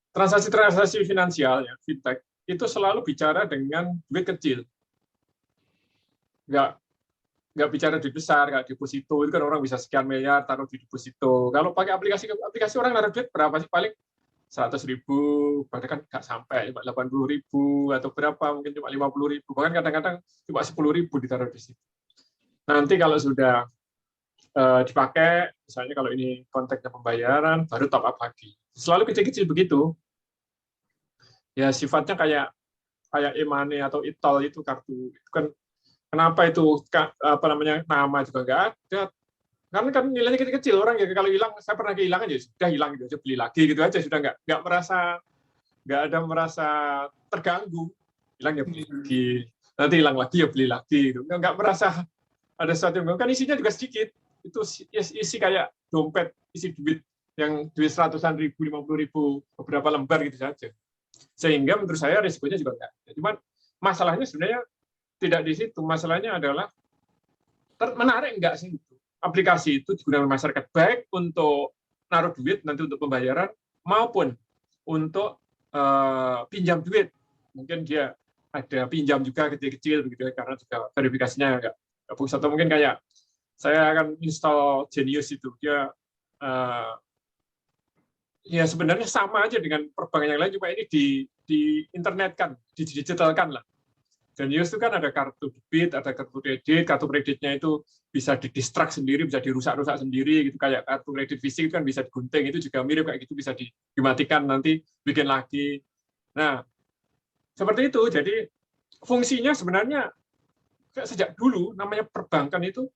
transaksi-transaksi finansial, ya, fintech, itu selalu bicara dengan duit kecil. Nggak bicara duit besar, nggak deposito. Itu kan orang bisa sekian miliar taruh di deposito. Kalau pakai aplikasi orang naruh duit berapa sih? Paling 100.000, bahkan kan nggak sampai, cuma 80.000 atau berapa, mungkin cuma 50.000, bahkan kadang-kadang cuma 10.000 ditaruh di situ. Nanti kalau sudah dipakai, misalnya kalau ini konteksnya pembayaran, baru top up lagi. Selalu kecil-kecil begitu. Ya sifatnya kayak e-money atau e-tol itu kartu. Itu kan kenapa itu nama juga nggak ada. Karena kan nilainya kecil-kecil, orang ya kalau hilang, saya pernah kehilangan ya sudah hilang gitu aja, beli lagi gitu aja, sudah nggak ada merasa terganggu, hilang ya beli lagi, nanti hilang lagi ya beli lagi, gitu. Nggak merasa ada sesuatu yang kan isinya juga sedikit, itu isi kayak dompet, isi duit yang duit 100-an ribu, 50.000, beberapa lembar gitu saja, sehingga menurut saya risikonya juga nggak ada. Cuman masalahnya sebenarnya tidak di situ, masalahnya adalah menarik nggak sih aplikasi itu digunakan masyarakat, baik untuk naruh duit nanti untuk pembayaran maupun untuk pinjam duit. Mungkin dia ada pinjam juga kecil-kecil begitu ya, karena juga verifikasinya nggak bagus. Atau mungkin kayak saya akan install Genius itu, dia ya sebenarnya sama aja dengan perbankan yang lain, cuma ini di internet kan, digitalkan lah. Genius itu kan ada kartu debit, ada kartu kreditnya itu bisa didistrak sendiri, bisa dirusak-rusak sendiri, gitu. Kayak kartu kredit fisik itu kan bisa digunting, itu juga mirip kayak gitu, bisa dimatikan, nanti bikin lagi. Nah, seperti itu. Jadi fungsinya sebenarnya sejak dulu namanya perbankan itu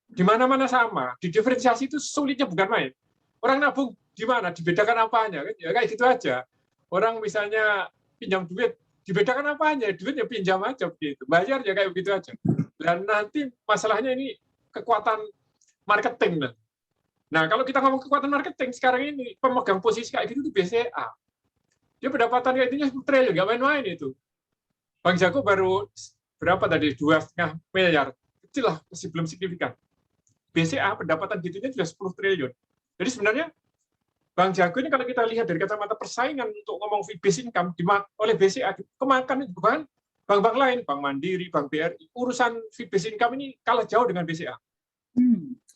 di mana-mana sama. Didiferensiasi itu sulitnya bukan main. Orang nabung di mana? Dibedakan apanya? Ya kayak gitu aja. Orang misalnya pinjam duit, dibedakan apanya? Duitnya pinjam aja begitu. Bayar ya kayak begitu aja. Dan nanti masalahnya ini kekuatan marketing. Nah, kalau kita ngomong kekuatan marketing sekarang ini, pemegang posisi kayak gitu itu BCA. Dia pendapatan kayak itu 10 triliun, nggak main-main itu. Bang Jago baru berapa tadi? 2,5 miliar. Kecil lah, masih belum signifikan. BCA pendapatan gitunya sudah 10 triliun. Jadi sebenarnya Bang Jago ini kalau kita lihat dari kacamata persaingan untuk ngomong fee-based income oleh BCA, kemakan itu bukan bank-bank lain, Bank Mandiri, Bank BRI, urusan fee-based income ini kalah jauh dengan BCA.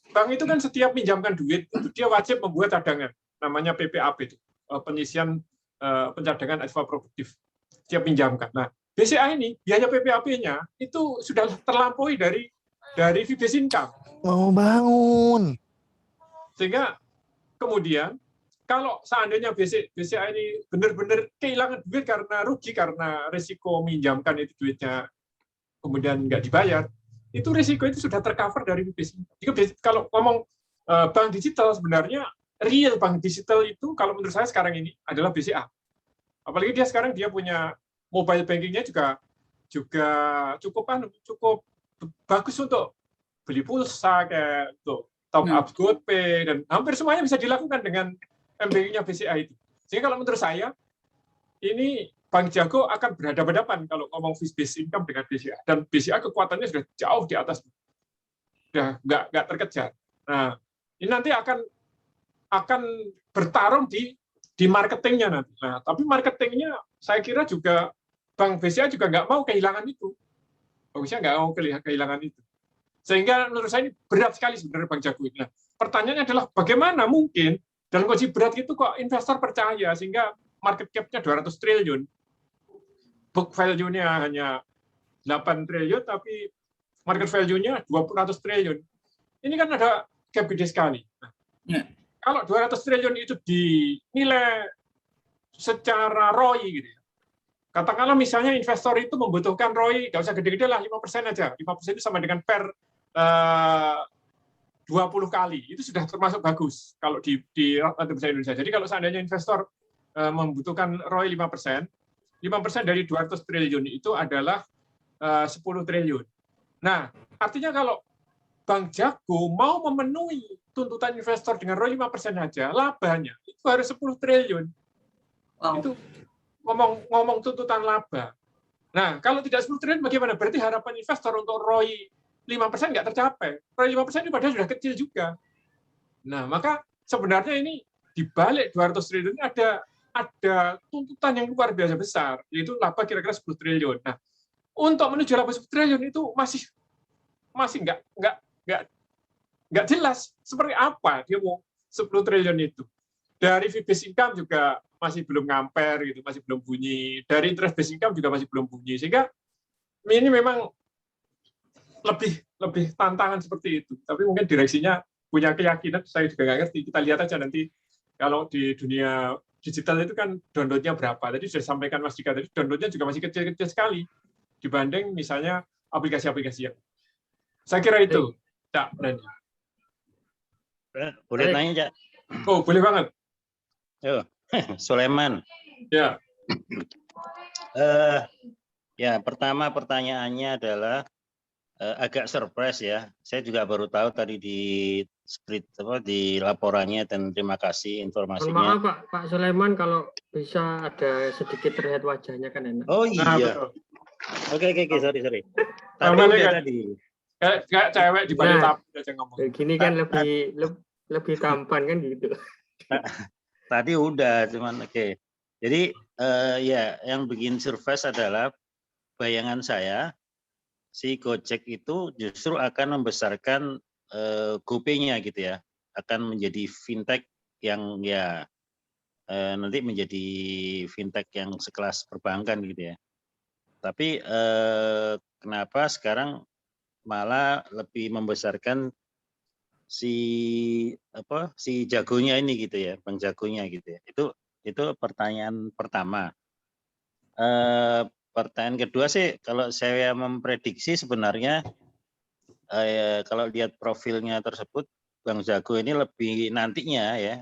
Bank itu kan setiap minjamkan duit, itu dia wajib membuat cadangan, namanya PPAP itu, penyisian pencadangan asfa produktif, setiap pinjamkan. Nah, BCA ini biaya PPAP-nya itu sudah terlampaui dari fee-based income. Mau bangun. Sehingga kemudian kalau seandainya BCA ini benar-benar kehilangan duit karena rugi, karena risiko minjamkan itu duitnya kemudian nggak dibayar, itu risiko itu sudah tercover dari BCA. Jika kalau ngomong bank digital, sebenarnya real bank digital itu kalau menurut saya sekarang ini adalah BCA. Apalagi sekarang dia punya mobile bankingnya juga cukup bagus untuk beli pulsa, kayak untuk top up GoPay, dan hampir semuanya bisa dilakukan dengan M-Banking-nya BCA itu. Sehingga kalau menurut saya, ini Bank Jago akan berhadapan-hadapan kalau ngomong fee-based income dengan BCA. Dan BCA kekuatannya sudah jauh di atas. Sudah nggak terkejar. Nah, ini nanti akan bertarung di marketingnya nanti. Nah, tapi marketingnya saya kira juga Bank BCA juga nggak mau kehilangan itu. Bagusnya nggak mau kehilangan itu. Sehingga menurut saya ini berat sekali sebenarnya Bank Jago ini. Nah, pertanyaannya adalah bagaimana mungkin dalam kondisi berat itu kok investor percaya sehingga market cap-nya 200 triliun, book value-nya hanya 8 triliun, tapi market value-nya 200 triliun. Ini kan ada gap gede sekali. Nah, kalau 200 triliun itu dinilai secara ROI gitu ya, Katakanlah misalnya investor itu membutuhkan ROI, nggak usah gede-gede lah, 5% aja. 5% itu sama dengan per 20 kali. Itu sudah termasuk bagus kalau di rata-rata besar Indonesia. Jadi kalau seandainya investor membutuhkan ROI 5%, 5% dari 200 triliun itu adalah 10 triliun. Nah, artinya kalau Bank Jago mau memenuhi tuntutan investor dengan ROI 5% saja, labanya itu harus 10 triliun. Wow. Itu ngomong tuntutan laba. Nah, kalau tidak 10 triliun bagaimana? Berarti harapan investor untuk ROI 5% nggak tercapai. ROI 5% ini padahal sudah kecil juga. Nah, maka sebenarnya ini di balik 200 triliun ini ada tuntutan yang luar biasa besar, yaitu laba kira-kira 10 triliun. Nah, untuk menuju laba 10 triliun itu masih nggak jelas seperti apa dia mau 10 triliun itu. Dari fee based income juga masih belum ngamper gitu, masih belum bunyi. Dari interest based income juga masih belum bunyi. Sehingga ini memang lebih tantangan seperti itu. Tapi mungkin direksinya punya keyakinan, saya juga nggak ngerti. Kita lihat aja nanti kalau di dunia digital itu kan download-nya berapa. Tadi sudah disampaikan Mas Dika, tadi download-nya juga masih kecil-kecil sekali dibanding misalnya aplikasi-aplikasi yang. Saya kira itu, Cak Brandi. Boleh tanya, Cak? Oh, boleh banget. Yo, Sulaiman. Ya. Ya, pertama pertanyaannya adalah agak surprise ya. Saya juga baru tahu tadi di di laporannya, dan terima kasih informasinya. Maaf Pak Sulaiman, kalau bisa ada sedikit terlihat wajahnya kan enak. Oh iya. Oke, sorry. Tadi udah tadi. Kayak cewek di balik tabu aja ngomong. Gini kan lebih tampan kan gitu. Tadi udah, cuman oke. Jadi ya, yang bikin surprise adalah bayangan saya si Gojek itu justru akan membesarkan GoPay-nya gitu ya, akan menjadi fintech yang ya nanti menjadi fintech yang sekelas perbankan gitu ya. Tapi kenapa sekarang malah lebih membesarkan si jagonya ini gitu ya, Bank Jagonya gitu ya. Itu pertanyaan pertama. Pertanyaan kedua sih, kalau saya memprediksi sebenarnya kalau lihat profilnya tersebut, Bank Jago ini lebih nantinya ya,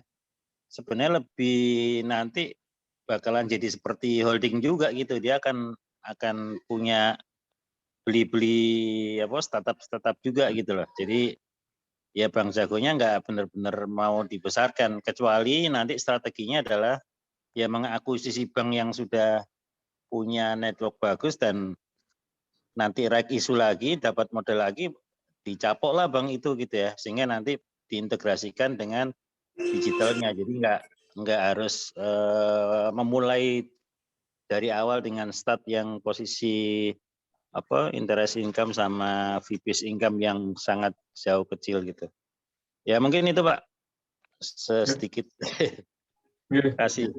sebenarnya lebih nanti bakalan jadi seperti holding juga gitu. Dia akan punya beli startup juga gitu loh. Jadi ya Bank Jagonya nggak benar-benar mau dibesarkan, kecuali nanti strateginya adalah ya mengakuisisi bank yang sudah punya network bagus, dan nanti right issue lagi, dapat modal lagi, dicapok lah bank itu gitu ya, sehingga nanti diintegrasikan dengan digitalnya. Jadi nggak harus memulai dari awal dengan start yang posisi interest income sama fee based income yang sangat jauh kecil gitu. Ya mungkin itu Pak, sedikit. Terima kasih.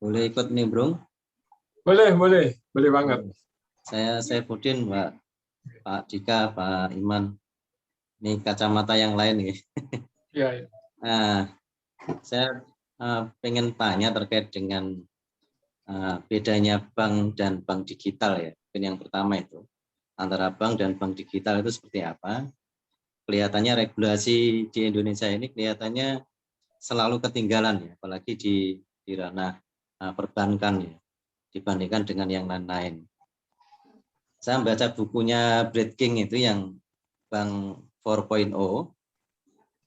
Boleh ikut nimbrung? Boleh banget. Saya Saifuddin, Pak Dika, Pak Iman. Ini kacamata yang lain nih. Iya. Nah, saya pengen tanya terkait dengan bedanya bank dan bank digital ya. Yang pertama itu antara bank dan bank digital itu seperti apa? Kelihatannya regulasi di Indonesia ini kelihatannya selalu ketinggalan ya, apalagi di ranah perbankan ya, dibandingkan dengan yang lain-lain. Saya membaca bukunya Brad King itu yang Bank 4.0,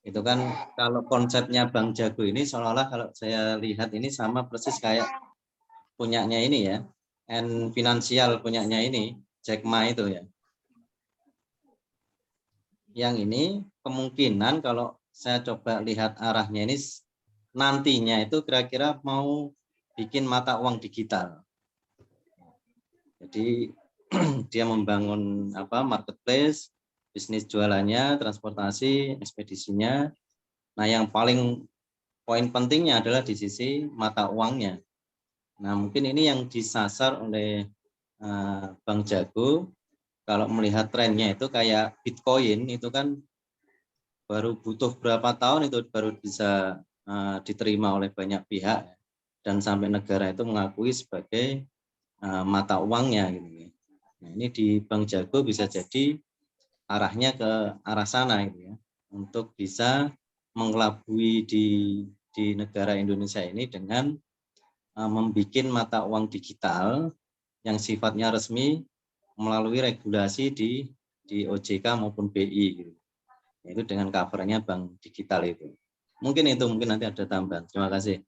itu kan kalau konsepnya Bank Jago ini seolah-olah kalau saya lihat ini sama persis kayak punyanya ini ya, N Financial punyanya ini, Jack Ma itu ya. Yang ini kemungkinan kalau saya coba lihat arahnya ini nantinya itu kira-kira mau bikin mata uang digital. Jadi dia membangun marketplace, bisnis jualannya, transportasi, ekspedisinya. Nah, yang paling poin pentingnya adalah di sisi mata uangnya. Nah, mungkin ini yang disasar oleh Bank Jago. Kalau melihat trennya itu kayak Bitcoin itu kan baru butuh berapa tahun itu baru bisa diterima oleh banyak pihak. dan sampai negara itu mengakui sebagai mata uangnya gitu ya. Nah, ini di Bank Jago bisa jadi arahnya ke arah sana gitu ya, untuk bisa mengelabui di negara Indonesia ini dengan membuat mata uang digital yang sifatnya resmi melalui regulasi di OJK maupun BI gitu. Itu dengan covernya bank digital itu. Mungkin nanti ada tambahan. Terima kasih.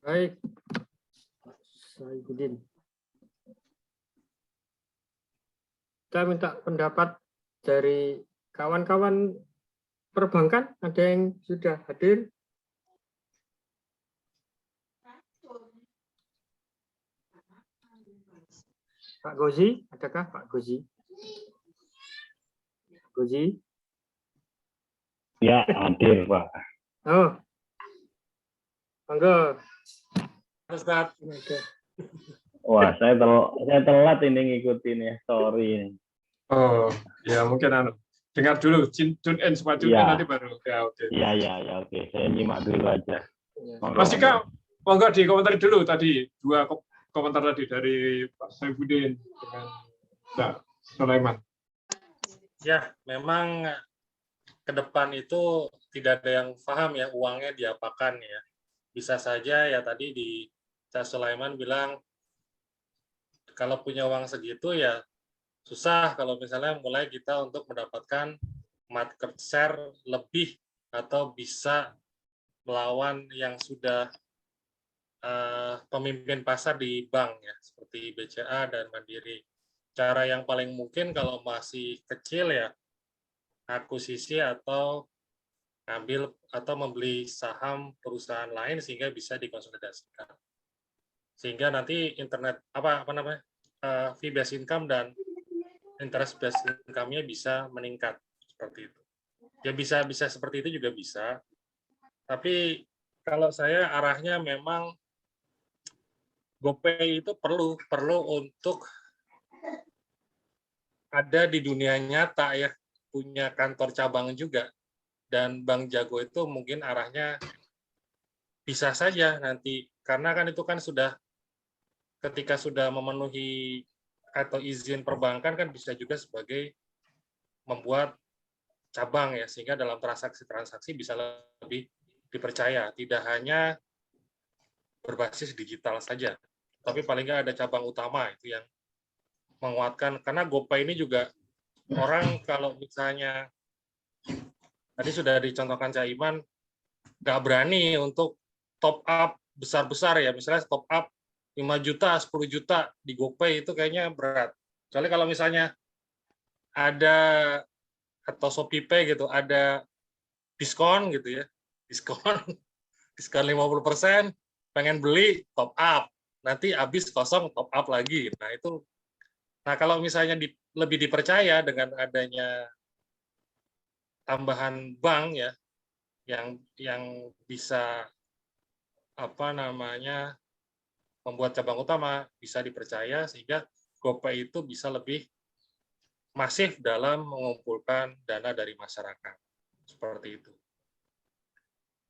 Baik, Saifuddin. Kita minta pendapat dari kawan-kawan perbankan. Ada yang sudah hadir? Pak Gozi, adakah Pak Gozi? Gozi? Ya, hadir, Pak. Oh, monggo. Ustaz. Wah, saya telat ini ngikutin ya, sorry. Oh, ya mungkin dengar dulu, tune in semua tune in Ya. nanti baru. Ya, oke. Ya, oke. Saya nyimak dulu aja. Mas Dika, monggo dikomentari dulu tadi, 2 komentar tadi dari Pak Saifuddin dengan Pak Sulaiman. Ya, memang ke depan itu tidak ada yang paham ya uangnya diapakan ya. Bisa saja ya tadi di Cak Sulaiman bilang kalau punya uang segitu ya susah kalau misalnya mulai kita untuk mendapatkan market share lebih atau bisa melawan yang sudah pemimpin pasar di bank ya seperti BCA dan Mandiri. Cara yang paling mungkin kalau masih kecil ya akuisisi atau ngambil atau membeli saham perusahaan lain sehingga bisa dikonsolidasikan. Sehingga nanti fee based income dan interest based income-nya bisa meningkat seperti itu. Ya bisa seperti itu juga bisa. Tapi kalau saya arahnya memang GoPay itu perlu untuk ada di dunia nyata ya, punya kantor cabang juga. Dan Bank Jago itu mungkin arahnya bisa saja nanti karena kan itu kan sudah ketika sudah memenuhi atau izin perbankan kan bisa juga sebagai membuat cabang ya sehingga dalam transaksi bisa lebih dipercaya, tidak hanya berbasis digital saja, tapi paling nggak ada cabang utama itu yang menguatkan karena GoPay ini juga orang kalau misalnya tadi sudah dicontohkan Cak Iman nggak berani untuk top up besar-besar ya, misalnya top up 5 juta, 10 juta di GoPay itu kayaknya berat. Soalnya kalau misalnya ada atau ShopeePay gitu, ada diskon gitu ya, diskon 50%, pengen beli top up, nanti habis kosong top up lagi. Nah kalau misalnya lebih dipercaya dengan adanya tambahan bank ya, yang bisa membuat cabang utama bisa dipercaya sehingga GoPay itu bisa lebih masif dalam mengumpulkan dana dari masyarakat. Seperti itu.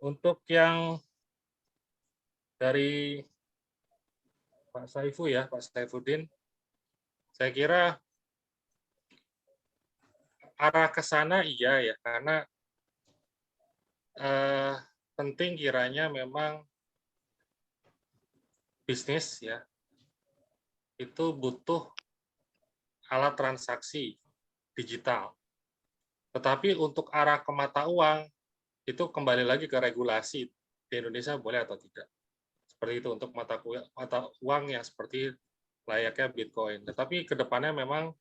Untuk yang dari Pak Saifuddin, saya kira arah ke sana iya ya, karena penting kiranya memang bisnis ya itu butuh alat transaksi digital. Tetapi untuk arah ke mata uang itu kembali lagi ke regulasi di Indonesia boleh atau tidak. Seperti itu untuk mata uang yang seperti layaknya Bitcoin. Tetapi kedepannya memang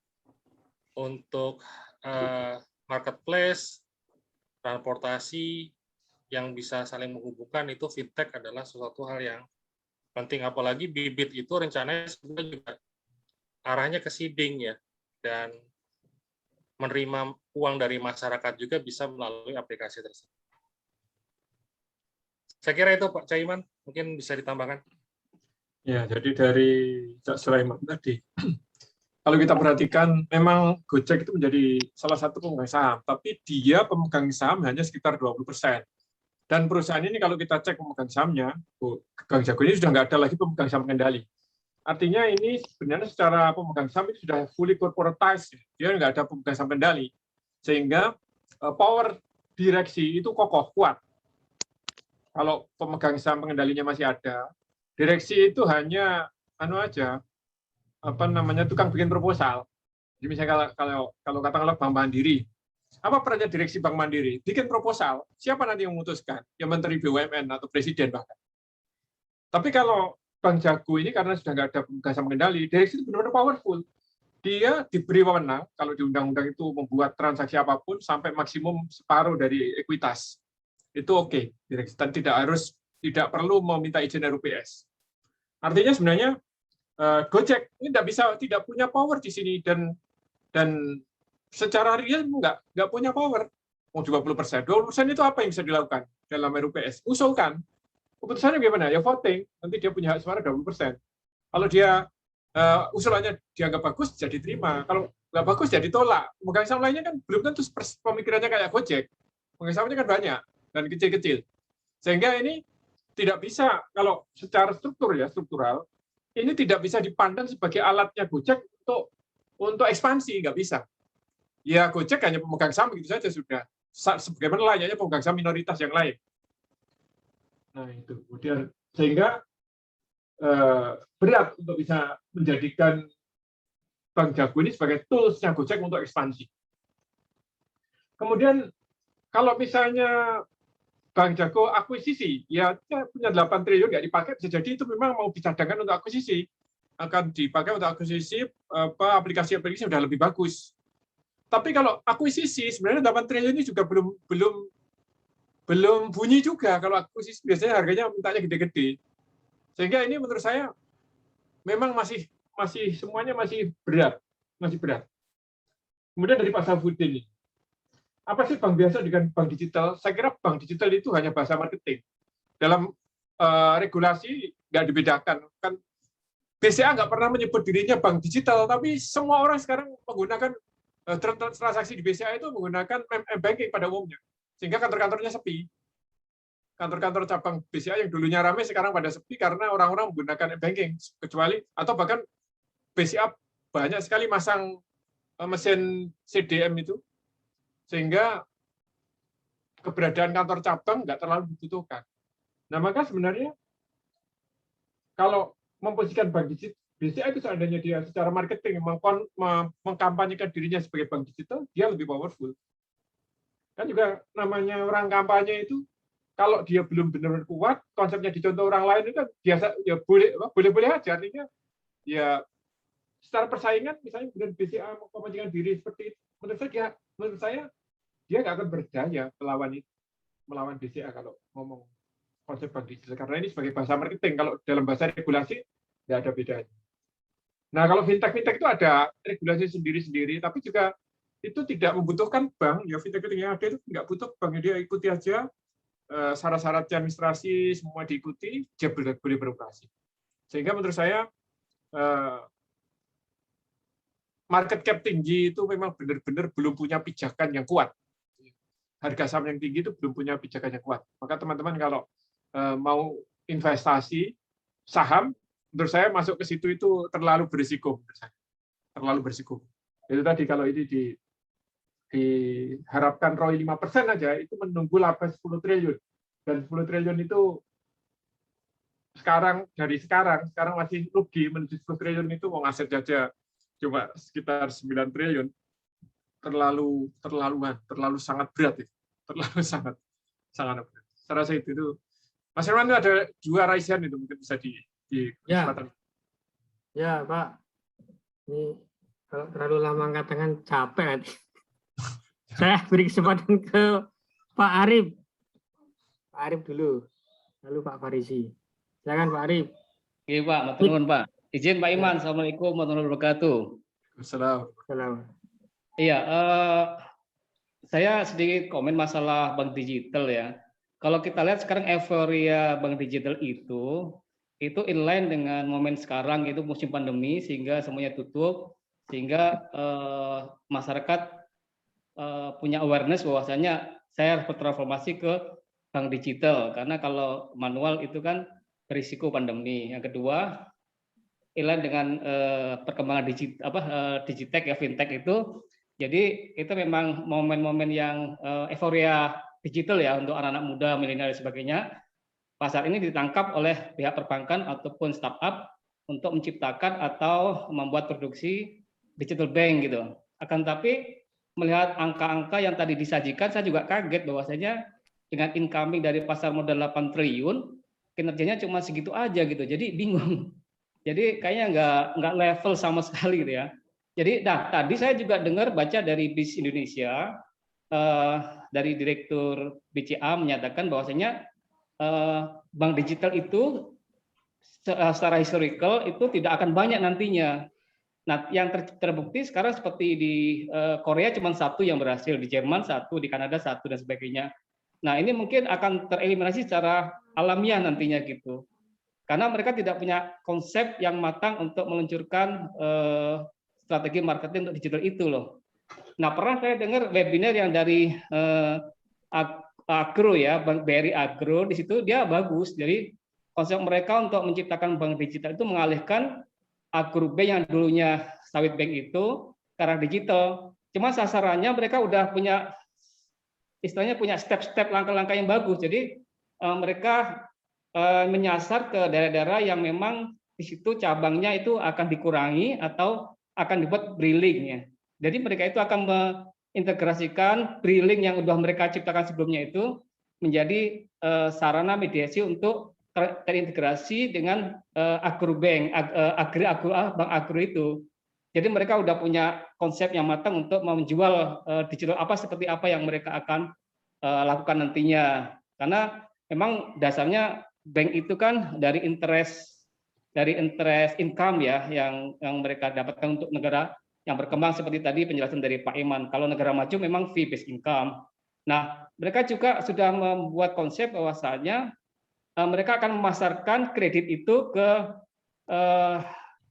untuk marketplace, transportasi yang bisa saling menghubungkan itu fintech adalah sesuatu hal yang penting, apalagi bibit itu rencananya sebenarnya juga arahnya ke seeding ya, dan menerima uang dari masyarakat juga bisa melalui aplikasi tersebut. Saya kira itu Pak Caiman, mungkin bisa ditambahkan. Ya, jadi dari Cak Sulaiman tadi, kalau kita perhatikan memang Gojek itu menjadi salah satu pemegang saham, tapi dia pemegang saham hanya sekitar 20%. Dan perusahaan ini kalau kita cek pemegang sahamnya, Bank Jago ini sudah nggak ada lagi pemegang saham pengendali. Artinya ini sebenarnya secara pemegang saham itu sudah fully corporatized, dia nggak ada pemegang saham pengendali, sehingga power direksi itu kokoh kuat. Kalau pemegang saham pengendalinya masih ada, direksi itu hanya tukang bikin proposal. Jadi misalnya kalau katakanlah Bank Mandiri, apa perannya direksi Bank Mandiri? Bikin proposal, siapa nanti yang memutuskan? Ya Menteri BUMN atau Presiden bahkan. Tapi kalau Bank Jago ini karena sudah nggak ada pemegang saham pengendali, direksi itu benar-benar powerful. Dia diberi wewenang kalau di undang-undang itu membuat transaksi apapun sampai maksimum separuh dari ekuitas. Itu oke, direksi, dan tidak perlu meminta izin RUPS. Artinya sebenarnya Gojek ini tidak punya power di sini, dan secara real nggak punya power. 20%. 20% itu apa yang bisa dilakukan dalam RUPS? Usulkan. Keputusannya gimana? Ya voting. Nanti dia punya hak suara 20%. Kalau dia usulannya dianggap bagus, jadi terima. Kalau nggak bagus, jadi tolak. Pemegang saham lainnya kan belum tentu pemikirannya kayak Gojek. Pemegang sahamnya kan banyak dan kecil-kecil. Sehingga ini tidak bisa, kalau secara struktural, ini tidak bisa dipandang sebagai alatnya Gojek untuk ekspansi, nggak bisa. Ya Gojek hanya pemegang saham begitu saja sudah. Sebagaimana layaknya pemegang saham minoritas yang lain. Nah itu, kemudian sehingga berat untuk bisa menjadikan Bank Jago ini sebagai tools-nya Gojek untuk ekspansi. Kemudian kalau misalnya Bank Jago akuisisi, ya punya 8 triliun nggak dipakai, bisa jadi itu memang mau dicadangkan untuk akuisisi, akan dipakai untuk akuisisi aplikasi-aplikasi sudah lebih bagus. Tapi kalau akuisisi sebenarnya 8 triliun ini juga belum bunyi juga. Kalau akuisisi biasanya harganya mintanya gede-gede. Sehingga ini menurut saya memang masih semuanya masih berat. Kemudian dari Pak Safudin ini, apa sih bank biasa dengan bank digital? Saya kira bank digital itu hanya bahasa marketing. Dalam regulasi nggak dibedakan. Kan BCA nggak pernah menyebut dirinya bank digital, tapi semua orang sekarang menggunakan transaksi di BCA itu menggunakan m-banking pada umumnya. Sehingga kantor-kantornya sepi. Kantor-kantor cabang BCA yang dulunya ramai sekarang pada sepi karena orang-orang menggunakan m-banking. Kecuali, atau bahkan BCA banyak sekali masang mesin CDM itu, sehingga keberadaan kantor cabang nggak terlalu dibutuhkan. Nah, maka sebenarnya kalau memposisikan bank digital, BCA itu seandainya dia secara marketing mengkampanyekan dirinya sebagai bank digital, dia lebih powerful. Kan juga namanya orang kampanye itu, kalau dia belum benar-benar kuat, konsepnya dicontoh orang lain itu kan biasa, ya boleh-boleh aja. Artinya ya secara persaingan, misalnya kemudian BCA mengkampanyekan diri seperti itu, menurut saya dia nggak akan berdaya melawan BCA kalau ngomong konsep bank digital, karena ini sebagai bahasa marketing. Kalau dalam bahasa regulasi nggak ada bedanya. Nah, kalau fintech itu ada regulasi sendiri-sendiri, tapi juga itu tidak membutuhkan bank. Ya fintech yang ada itu nggak butuh bank, dia ikuti aja syarat-syarat administrasi semua diikuti, dia boleh beroperasi. Sehingga menurut saya market cap tinggi itu memang benar-benar belum punya pijakan yang kuat. Harga saham yang tinggi itu belum punya pijakan yang kuat. Maka teman-teman kalau mau investasi saham, menurut saya masuk ke situ itu terlalu berisiko. Terlalu berisiko. Itu tadi kalau ini diharapkan ROI 5% aja, itu menunggu laba 10 triliun. Dan 10 triliun itu sekarang masih rugi, menuju 10 triliun itu mau aset aja cuma sekitar 9 triliun. Terlalu sangat berat itu. Terlalu sangat berat. Saya rasa itu. Mas Herman itu ada 2 raise hand itu mungkin bisa di kesempatan. Ya, Pak. Ini kalau terlalu lama angkat tangan capek nanti. Saya beri kesempatan ke Pak Arif. Pak Arif dulu. Lalu Pak Farisi. Silakan Pak Arif. Oke, Pak. Matur Pak. Izin Pak Iman. Assalamualaikum warahmatullahi wabarakatuh. Assalamualaikum. Iya, saya sedikit komen masalah bank digital ya. Kalau kita lihat sekarang euforia bank digital itu inline dengan momen sekarang, itu musim pandemi sehingga semuanya tutup, sehingga masyarakat punya awareness bahwasanya saya harus bertransformasi ke bank digital, karena kalau manual itu kan berisiko pandemi. Yang kedua, inline dengan perkembangan digitek ya, fintech itu, jadi itu memang momen-momen yang euforia digital ya untuk anak-anak muda, milenial dan sebagainya. Pasar ini ditangkap oleh pihak perbankan ataupun startup untuk menciptakan atau membuat produksi digital bank gitu. Akan tapi melihat angka-angka yang tadi disajikan, saya juga kaget bahwasanya dengan incoming dari pasar modal 8 triliun, kinerjanya cuma segitu aja gitu. Jadi bingung. Jadi kayaknya nggak level sama sekali gitu ya. Jadi, nah tadi saya juga dengar baca dari BIS Indonesia, dari Direktur BCA menyatakan bahwasanya bank digital itu secara historical itu tidak akan banyak nantinya. Nah, yang terbukti sekarang seperti di Korea cuma satu yang berhasil, di Jerman satu, di Kanada satu dan sebagainya. Nah, ini mungkin akan tereliminasi secara alamiah nantinya gitu. Karena mereka tidak punya konsep yang matang untuk meluncurkan strategi marketing untuk digital itu loh. Nah, pernah saya dengar webinar yang dari Agro ya, BRI Agro, di situ dia bagus. Jadi konsep mereka untuk menciptakan bank digital itu mengalihkan Agro-Bank yang dulunya sawit bank itu ke arah digital. Cuma sasarannya mereka udah punya, istilahnya punya step-step langkah-langkah yang bagus. Jadi mereka menyasar ke daerah-daerah yang memang di situ cabangnya itu akan dikurangi atau akan dibuat briling ya. Jadi mereka itu akan mengintegrasikan briling yang sudah mereka ciptakan sebelumnya itu menjadi sarana mediasi untuk terintegrasi dengan Agro-Bank, Bank Agro itu. Jadi mereka udah punya konsep yang matang untuk menjual digital seperti apa yang mereka akan lakukan nantinya. Karena memang dasarnya bank itu kan dari interest income ya yang mereka dapatkan untuk negara yang berkembang seperti tadi penjelasan dari Pak Iman. Kalau negara maju memang fee based income. Nah, mereka juga sudah membuat konsep bahwasanya mereka akan memasarkan kredit itu ke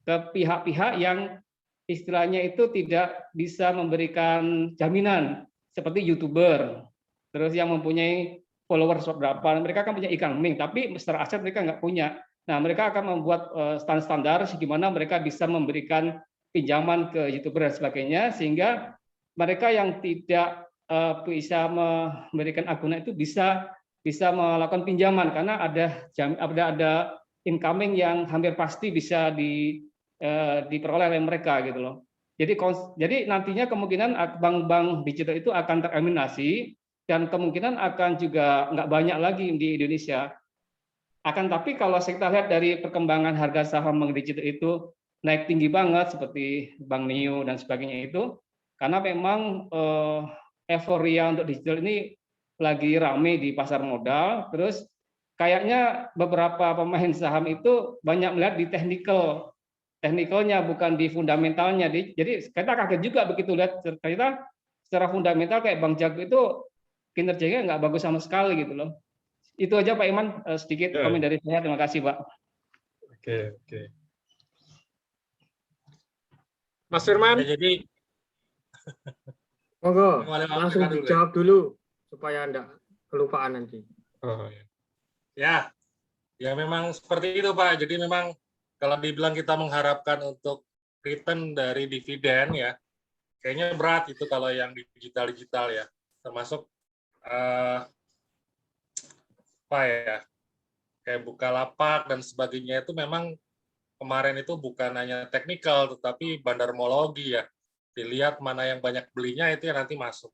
pihak-pihak yang istilahnya itu tidak bisa memberikan jaminan seperti YouTuber, terus yang mempunyai followers berapa, mereka kan punya e-commerce, tapi secara aset mereka nggak punya. Nah, mereka akan membuat standar gimana mereka bisa memberikan pinjaman ke YouTuber dan sebagainya, sehingga mereka yang tidak bisa memberikan agunan itu bisa melakukan pinjaman karena ada incoming yang hampir pasti bisa diperoleh oleh mereka gitu loh. Jadi nantinya kemungkinan bank-bank digital itu akan tereliminasi dan kemungkinan akan juga nggak banyak lagi di Indonesia. Akan tapi kalau kita lihat dari perkembangan harga saham bank digital itu naik tinggi banget seperti Bank Neo dan sebagainya itu, karena memang euforia untuk digital ini lagi rame di pasar modal. Terus kayaknya beberapa pemain saham itu banyak melihat di teknikalnya bukan di fundamentalnya. Jadi kita kaget juga begitu lihat ternyata secara fundamental kayak Bank Jago itu kinerjanya nggak bagus sama sekali gitu loh. Itu aja Pak Iman, sedikit komen dari saya. Terima kasih Pak. Oke. Mas Firman. Ya, jadi monggo langsung dijawab dulu supaya enggak kelupaan nanti. Oh, ya memang seperti itu Pak. Jadi memang kalau dibilang kita mengharapkan untuk return dari dividen ya, kayaknya berat itu kalau yang digital ya, termasuk kayak Bukalapak dan sebagainya itu memang kemarin itu bukan hanya teknikal tetapi bandarmologi ya. Dilihat mana yang banyak belinya itu yang nanti masuk.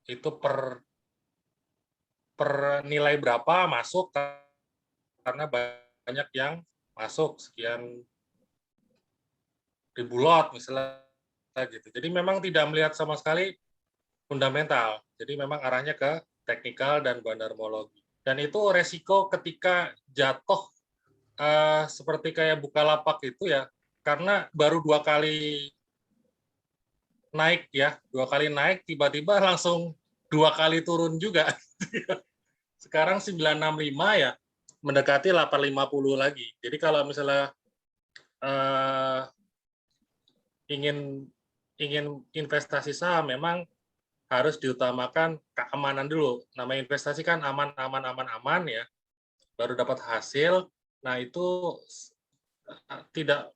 Itu per nilai berapa masuk karena banyak yang masuk sekian ribu lot misalnya gitu. Jadi memang tidak melihat sama sekali fundamental. Jadi memang arahnya ke teknikal dan bandarmologi. Dan itu resiko ketika jatuh seperti kayak Bukalapak itu ya, karena baru 2 kali naik ya, 2 kali naik tiba-tiba langsung 2 kali turun juga. Sekarang 965 ya, mendekati 850 lagi. Jadi kalau misalnya ingin investasi saham memang harus diutamakan keamanan dulu. Namanya investasi kan aman ya, baru dapat hasil. Nah itu tidak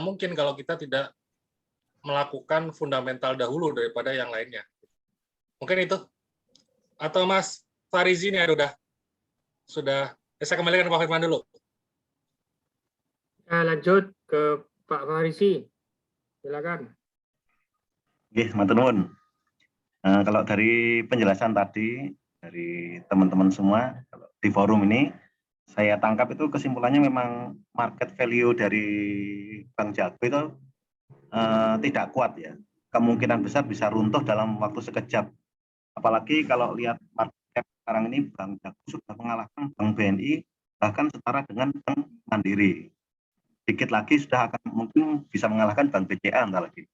mungkin kalau kita tidak melakukan fundamental dahulu daripada yang lainnya. Mungkin itu. Atau Mas Farizi ini sudah saya kembalikan ke Pak Firman dulu. Nah, lanjut ke Pak Farizi. Silakan. Oke, matur nuwun. Kalau dari penjelasan tadi dari teman-teman semua di forum ini, saya tangkap itu kesimpulannya memang market value dari Bank Jago itu tidak kuat ya. Kemungkinan besar bisa runtuh dalam waktu sekejap. Apalagi kalau lihat market cap sekarang ini Bank Jago sudah mengalahkan Bank BNI bahkan setara dengan Bank Mandiri. Dikit lagi sudah akan mungkin bisa mengalahkan Bank BCA entah lagi.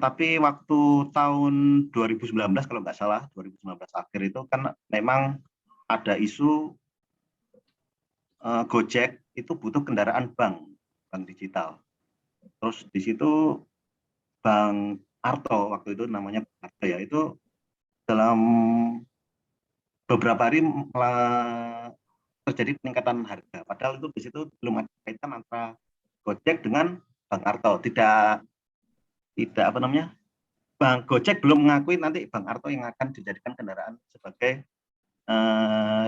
Tapi waktu tahun 2019 kalau nggak salah 2019 akhir itu kan memang ada isu Gojek itu butuh kendaraan bank digital. Terus di situ Bank Arto waktu itu namanya Bank Arto ya, itu dalam beberapa hari terjadi peningkatan harga. Padahal itu di situ belum ada kaitan antara Gojek dengan Bank Arto. Tidak apa namanya, Bank Gojek belum mengakui nanti Bank Arto yang akan dijadikan kendaraan sebagai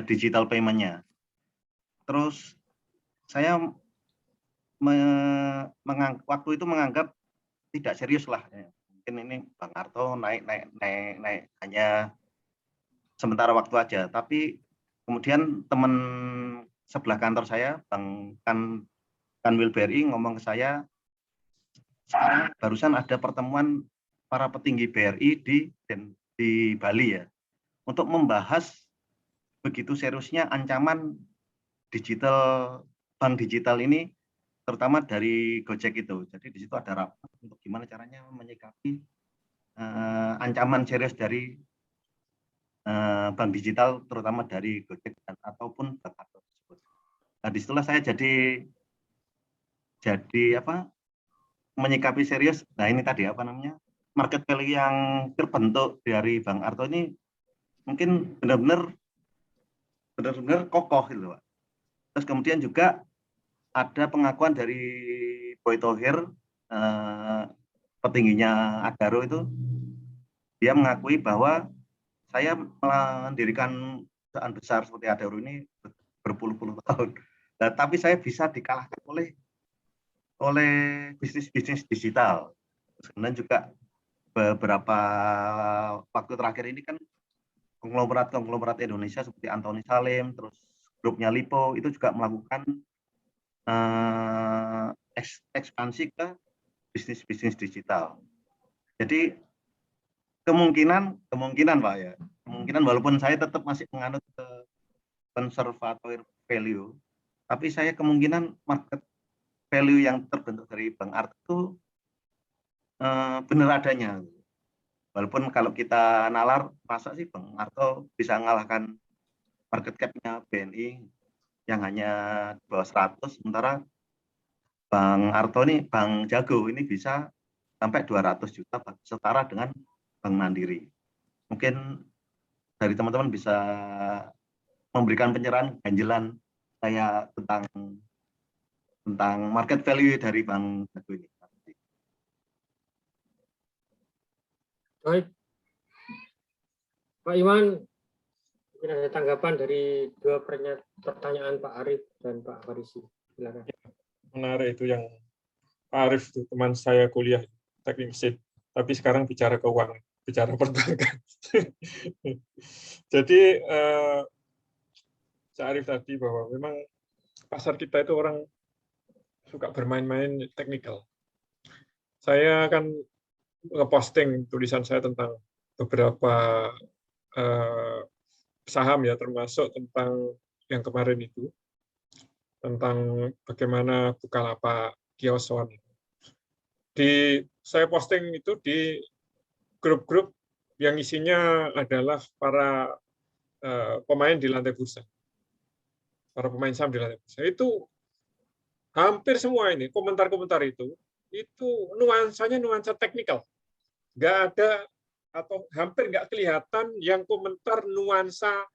digital payment-nya. Terus saya waktu itu menganggap tidak serius lah. Mungkin ini Bank Arto naik hanya sementara waktu aja. Tapi kemudian teman sebelah kantor saya, Bang Kanwil BRI ngomong ke saya, sekarang barusan ada pertemuan para petinggi BRI di Bali ya, untuk membahas begitu seriusnya ancaman bank digital ini, terutama dari Gojek itu. Jadi di situ ada rapat untuk gimana caranya menyikapi ancaman serius dari bank digital, terutama dari Gojek ataupun Bank Arto tersebut. Nah, disitulah saya jadi menyikapi serius. Nah ini tadi apa namanya, market value yang terbentuk dari Bank Arto ini mungkin benar-benar kokoh gitu Pak. Terus kemudian juga ada pengakuan dari Boy Thohir, petingginya Adaro itu, dia mengakui bahwa saya mendirikan perusahaan besar seperti Adaro ini berpuluh-puluh tahun. Nah, tapi saya bisa dikalahkan oleh bisnis digital. Kemudian juga beberapa waktu terakhir ini kan konglomerat Indonesia seperti Antoni Salim, terus grupnya Lipo itu juga melakukan ekspansi ke bisnis digital. Jadi kemungkinan Pak ya, kemungkinan walaupun saya tetap masih menganut ke conservative value, tapi saya kemungkinan market value yang terbentuk dari Bank Arto itu benar adanya. Walaupun kalau kita nalar, masa sih Bank Arto bisa mengalahkan market cap-nya BNI yang hanya di bawah 100, sementara Bank Arto ini, Bank Jago ini bisa sampai 200 juta, setara dengan Bank Mandiri. Mungkin dari teman-teman bisa memberikan pencerahan ganjelan saya tentang market value dari Bank Jago ini. Baik, Pak Iwan, mungkin ada tanggapan dari dua pertanyaan Pak Arif dan Pak Farisi. Silakan. Menarik itu yang Pak Arif itu teman saya kuliah teknik mesin, tapi sekarang bicara keuangan, bicara perbankan. Jadi Pak Arif tadi bahwa memang pasar kita itu orang suka bermain-main teknikal. Saya akan ngeposting tulisan saya tentang beberapa saham ya, termasuk tentang yang kemarin itu, tentang bagaimana Bukalapak, Kioson. Saya posting itu di grup-grup yang isinya adalah para pemain di lantai bursa, para pemain saham di lantai bursa. Itu hampir semua ini komentar-komentar itu itu nuansanya nuansa teknikal. Nggak ada atau hampir nggak kelihatan yang komentar nuansa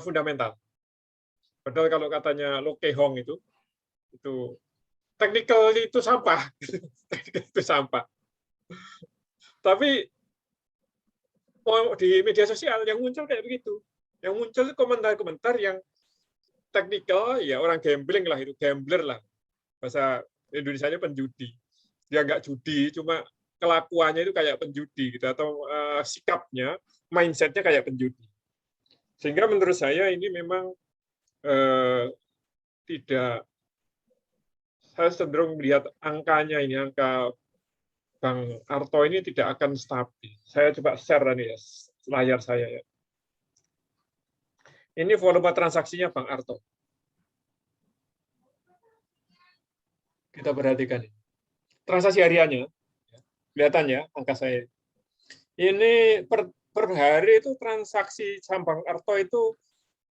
fundamental. Padahal kalau katanya Lo Kei Hong itu teknikal itu sampah, teknikal itu sampah. Tapi di media sosial yang muncul kayak begitu, yang muncul komentar-komentar yang teknikal, ya orang gambling lah itu, gambler lah, bahasa Indonesianya penjudi. Dia nggak judi, cuma kelakuannya itu kayak penjudi gitu, atau sikapnya, mindsetnya kayak penjudi. Sehingga menurut saya ini memang tidak, saya cenderung melihat angkanya ini, angka Bang Arto ini tidak akan stabil. Saya coba share nih ya, layar saya ya. Ini volume transaksinya Bang Arto. Kita perhatikan ini. Transaksi hariannya, kelihatan ya angka saya. Ini per hari itu transaksi saham Bang Arto itu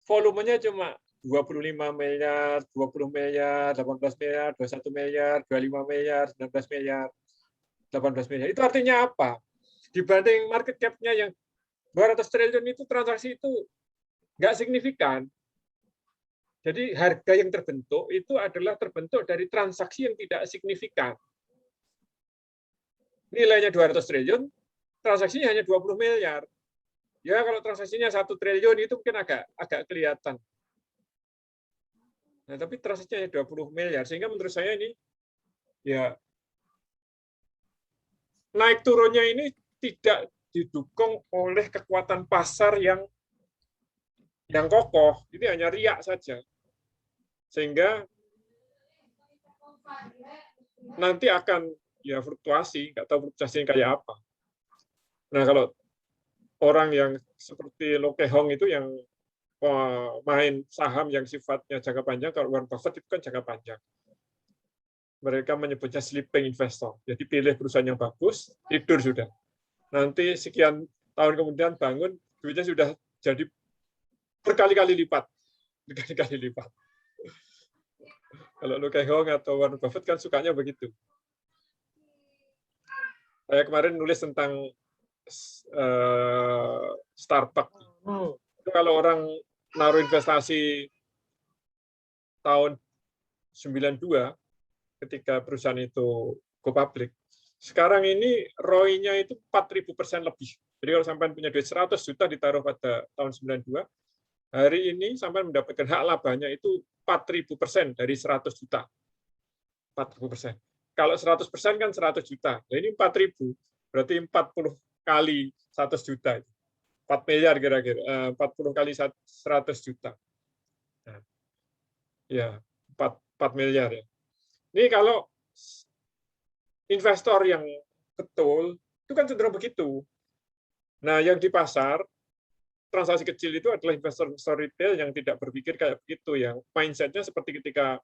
volumenya cuma 25 miliar, 20 miliar, 18 miliar, 21 miliar, 25 miliar, 19 miliar, 18 miliar. Itu artinya apa? Dibanding market cap-nya yang 200 triliun itu, transaksi itu nggak signifikan. Jadi harga yang terbentuk itu adalah terbentuk dari transaksi yang tidak signifikan. Nilainya 200 triliun, transaksinya hanya 20 miliar. Ya kalau transaksinya 1 triliun itu mungkin agak kelihatan. Nah, tapi transaksinya 20 miliar, sehingga menurut saya ini ya naik turunnya ini tidak didukung oleh kekuatan pasar yang kokoh. Ini hanya riak saja. Sehingga nanti akan ya fluktuasi, nggak tahu fluktuasinya kayak apa. Nah, kalau orang yang seperti Lo Kei Hong itu yang main saham yang sifatnya jangka panjang, kalau Warren Buffett itu kan jangka panjang. Mereka menyebutnya sleeping investor. Jadi pilih perusahaan yang bagus, tidur sudah. Nanti sekian tahun kemudian bangun, duitnya sudah jadi berkali-kali lipat. Berkali-kali lipat. Kalau Lo Kei Hong atau Warren Buffett kan sukanya begitu. Saya kemarin nulis tentang Starbucks. Kalau orang naruh investasi tahun 92 ketika perusahaan itu go public, sekarang ini ROI-nya itu 4.000% lebih. Jadi kalau sampai punya duit 100 juta ditaruh pada tahun 92, hari ini sampai mendapatkan hak labanya itu 4.000% dari 100 juta. 4.000%. Kalau 100% kan 100 juta. Nah, ini 4.000, berarti 40 kali 100 juta. 4 miliar kira-kira, 40 kali 100 juta. Nah, ya, 4 miliar ya. Ini kalau investor yang betul, itu kan cenderung begitu. Nah, yang di pasar, transaksi kecil itu adalah investor retail yang tidak berpikir kayak begitu, yang mindset-nya seperti ketika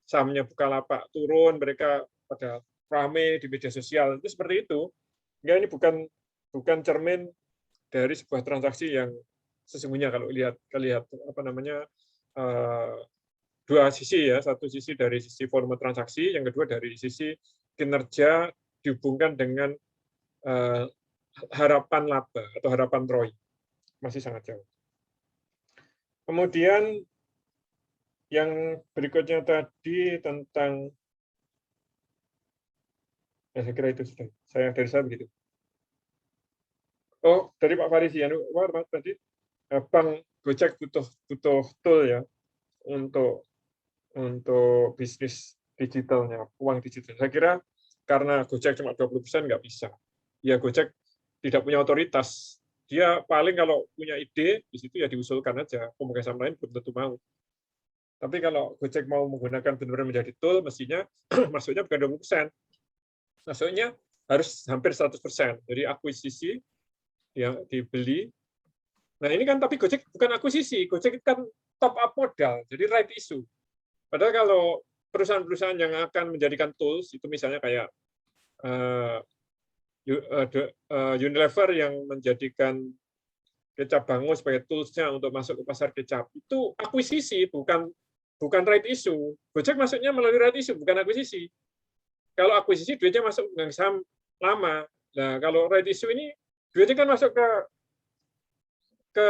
sahamnya Bukalapak turun, mereka pada rame di media sosial, itu seperti itu. Ya, ini bukan cermin dari sebuah transaksi yang sesungguhnya kalau lihat apa namanya dua sisi ya, satu sisi dari sisi volume transaksi, yang kedua dari sisi kinerja dihubungkan dengan harapan laba atau harapan ROI, masih sangat jauh. Kemudian yang berikutnya tadi tentang saya kira itu sudah dari saya begitu. Oh, dari Pak Farisi ya, tadi Bank Gojek butuh tool ya untuk bisnis digitalnya, uang digital. Saya kira karena Gojek cuma 20% nggak bisa. Ya Gojek tidak punya otoritas. Dia paling kalau punya ide di situ ya diusulkan aja. Pemegang saham lain belum tentu mau. Tapi kalau Gojek mau menggunakan benar-benar menjadi tool, mestinya masuknya bukan 20%. Masuknya harus hampir 100%. Jadi akuisisi yang dibeli. Nah ini kan tapi Gojek bukan akuisisi, Gojek kan top up modal, jadi right issue. Padahal kalau perusahaan-perusahaan yang akan menjadikan tools itu misalnya kayak Unilever yang menjadikan kecap Bango sebagai tools-nya untuk masuk ke pasar kecap, itu akuisisi bukan right issue. Gojek masuknya melalui right issue, bukan akuisisi. kalau akuisisi duitnya masuk dengan saham lama. Nah, kalau right issue ini duitnya kan masuk ke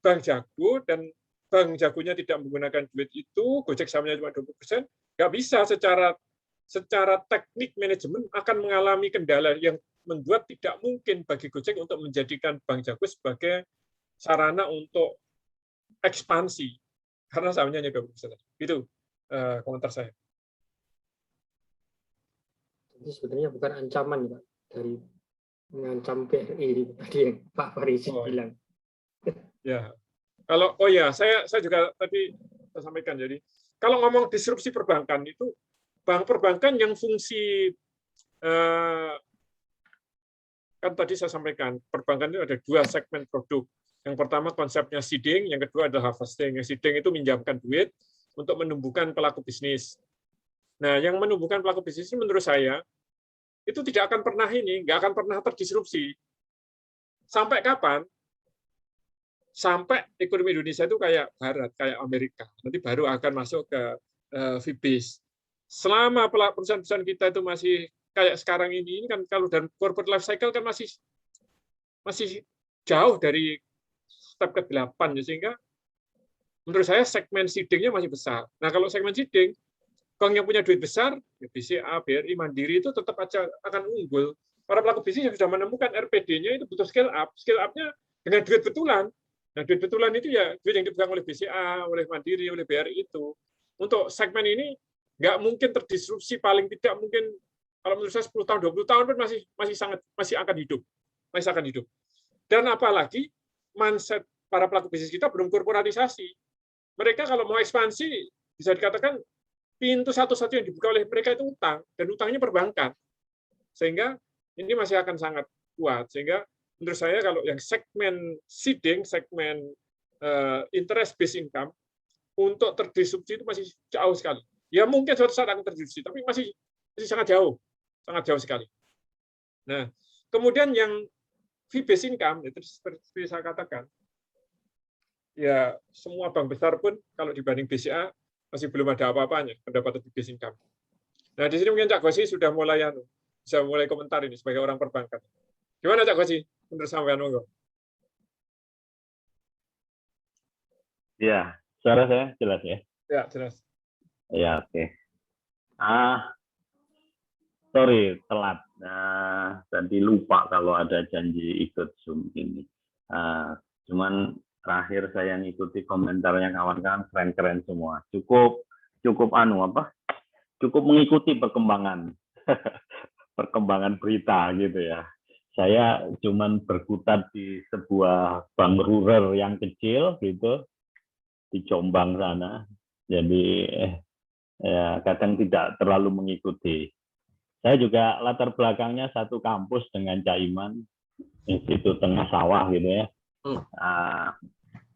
Bank Jago, dan Bank Jagonya tidak menggunakan duit itu, Gojek sahamnya cuma 20%, nggak bisa secara teknik manajemen akan mengalami kendala yang membuat tidak mungkin bagi Gojek untuk menjadikan Bank Jago sebagai sarana untuk ekspansi karena sahamnya hanya 20%. Itu komentar saya. Jadi sebenarnya bukan ancaman Pak dari mengancam BRI tadi yang Pak Farisi bilang. Ya. Kalau saya juga tadi saya sampaikan, jadi kalau ngomong disrupsi perbankan itu bank perbankan yang fungsi kan tadi saya sampaikan perbankan itu ada 2 segmen produk. Yang pertama konsepnya seeding, yang kedua adalah harvesting. Yang seeding itu minjamkan duit untuk menumbuhkan pelaku bisnis. Nah, yang menumbuhkan pelaku bisnis ini menurut saya itu nggak akan pernah terdisrupsi. Sampai kapan? Sampai ekonomi Indonesia itu kayak Barat, kayak Amerika. Nanti baru akan masuk ke fee-based. Selama perusahaan-perusahaan kita itu masih kayak sekarang ini kan kalau dalam corporate life cycle kan masih jauh dari step ke-8, sehingga menurut saya segmen seeding-nya masih besar. Nah, kalau segmen seeding, bank yang punya duit besar, BCA, BRI, Mandiri itu tetap aja akan unggul. Para pelaku bisnis yang sudah menemukan RPD-nya itu butuh scale up. Scale up-nya dengan duit betulan. Nah, duit betulan itu ya duit yang dipegang oleh BCA, oleh Mandiri, oleh BRI itu. Untuk segmen ini nggak mungkin terdisrupsi, paling tidak mungkin kalau menurut saya 10 tahun, 20 tahun pun masih akan hidup. Dan apalagi mindset para pelaku bisnis kita belum korporatisasi. Mereka kalau mau ekspansi bisa dikatakan pintu satu-satu yang dibuka oleh mereka itu utang, dan utangnya perbankan. Sehingga ini masih akan sangat kuat. Sehingga menurut saya kalau yang segmen seeding, segmen interest based income, untuk terdisrupsi itu masih jauh sekali. Ya mungkin suatu saat akan terdisrupsi, tapi masih sangat jauh sekali. Nah, kemudian yang fee based income, itu seperti saya katakan, ya semua bank besar pun kalau dibanding BCA masih belum ada apa-apanya pendapatan fee based income. Nah, di sini mungkin Cak Gosi sudah bisa mulai komentar ini sebagai orang perbankan. Gimana Cak Gosi? Menurut sampean monggo. Ya, suara saya jelas ya? Ya, jelas. Ya, oke. Sorry, telat. Tadi lupa kalau ada janji ikut Zoom ini. Cuman terakhir saya ngikuti komentarnya kawan-kawan, keren-keren semua. Cukup cukup mengikuti perkembangan perkembangan berita gitu ya. Saya cuman berkutat di sebuah bank rural yang kecil gitu di Jombang sana. Jadi ya kadang tidak terlalu mengikuti. Saya juga latar belakangnya satu kampus dengan Caiman, Institut Tengah Sawah gitu ya.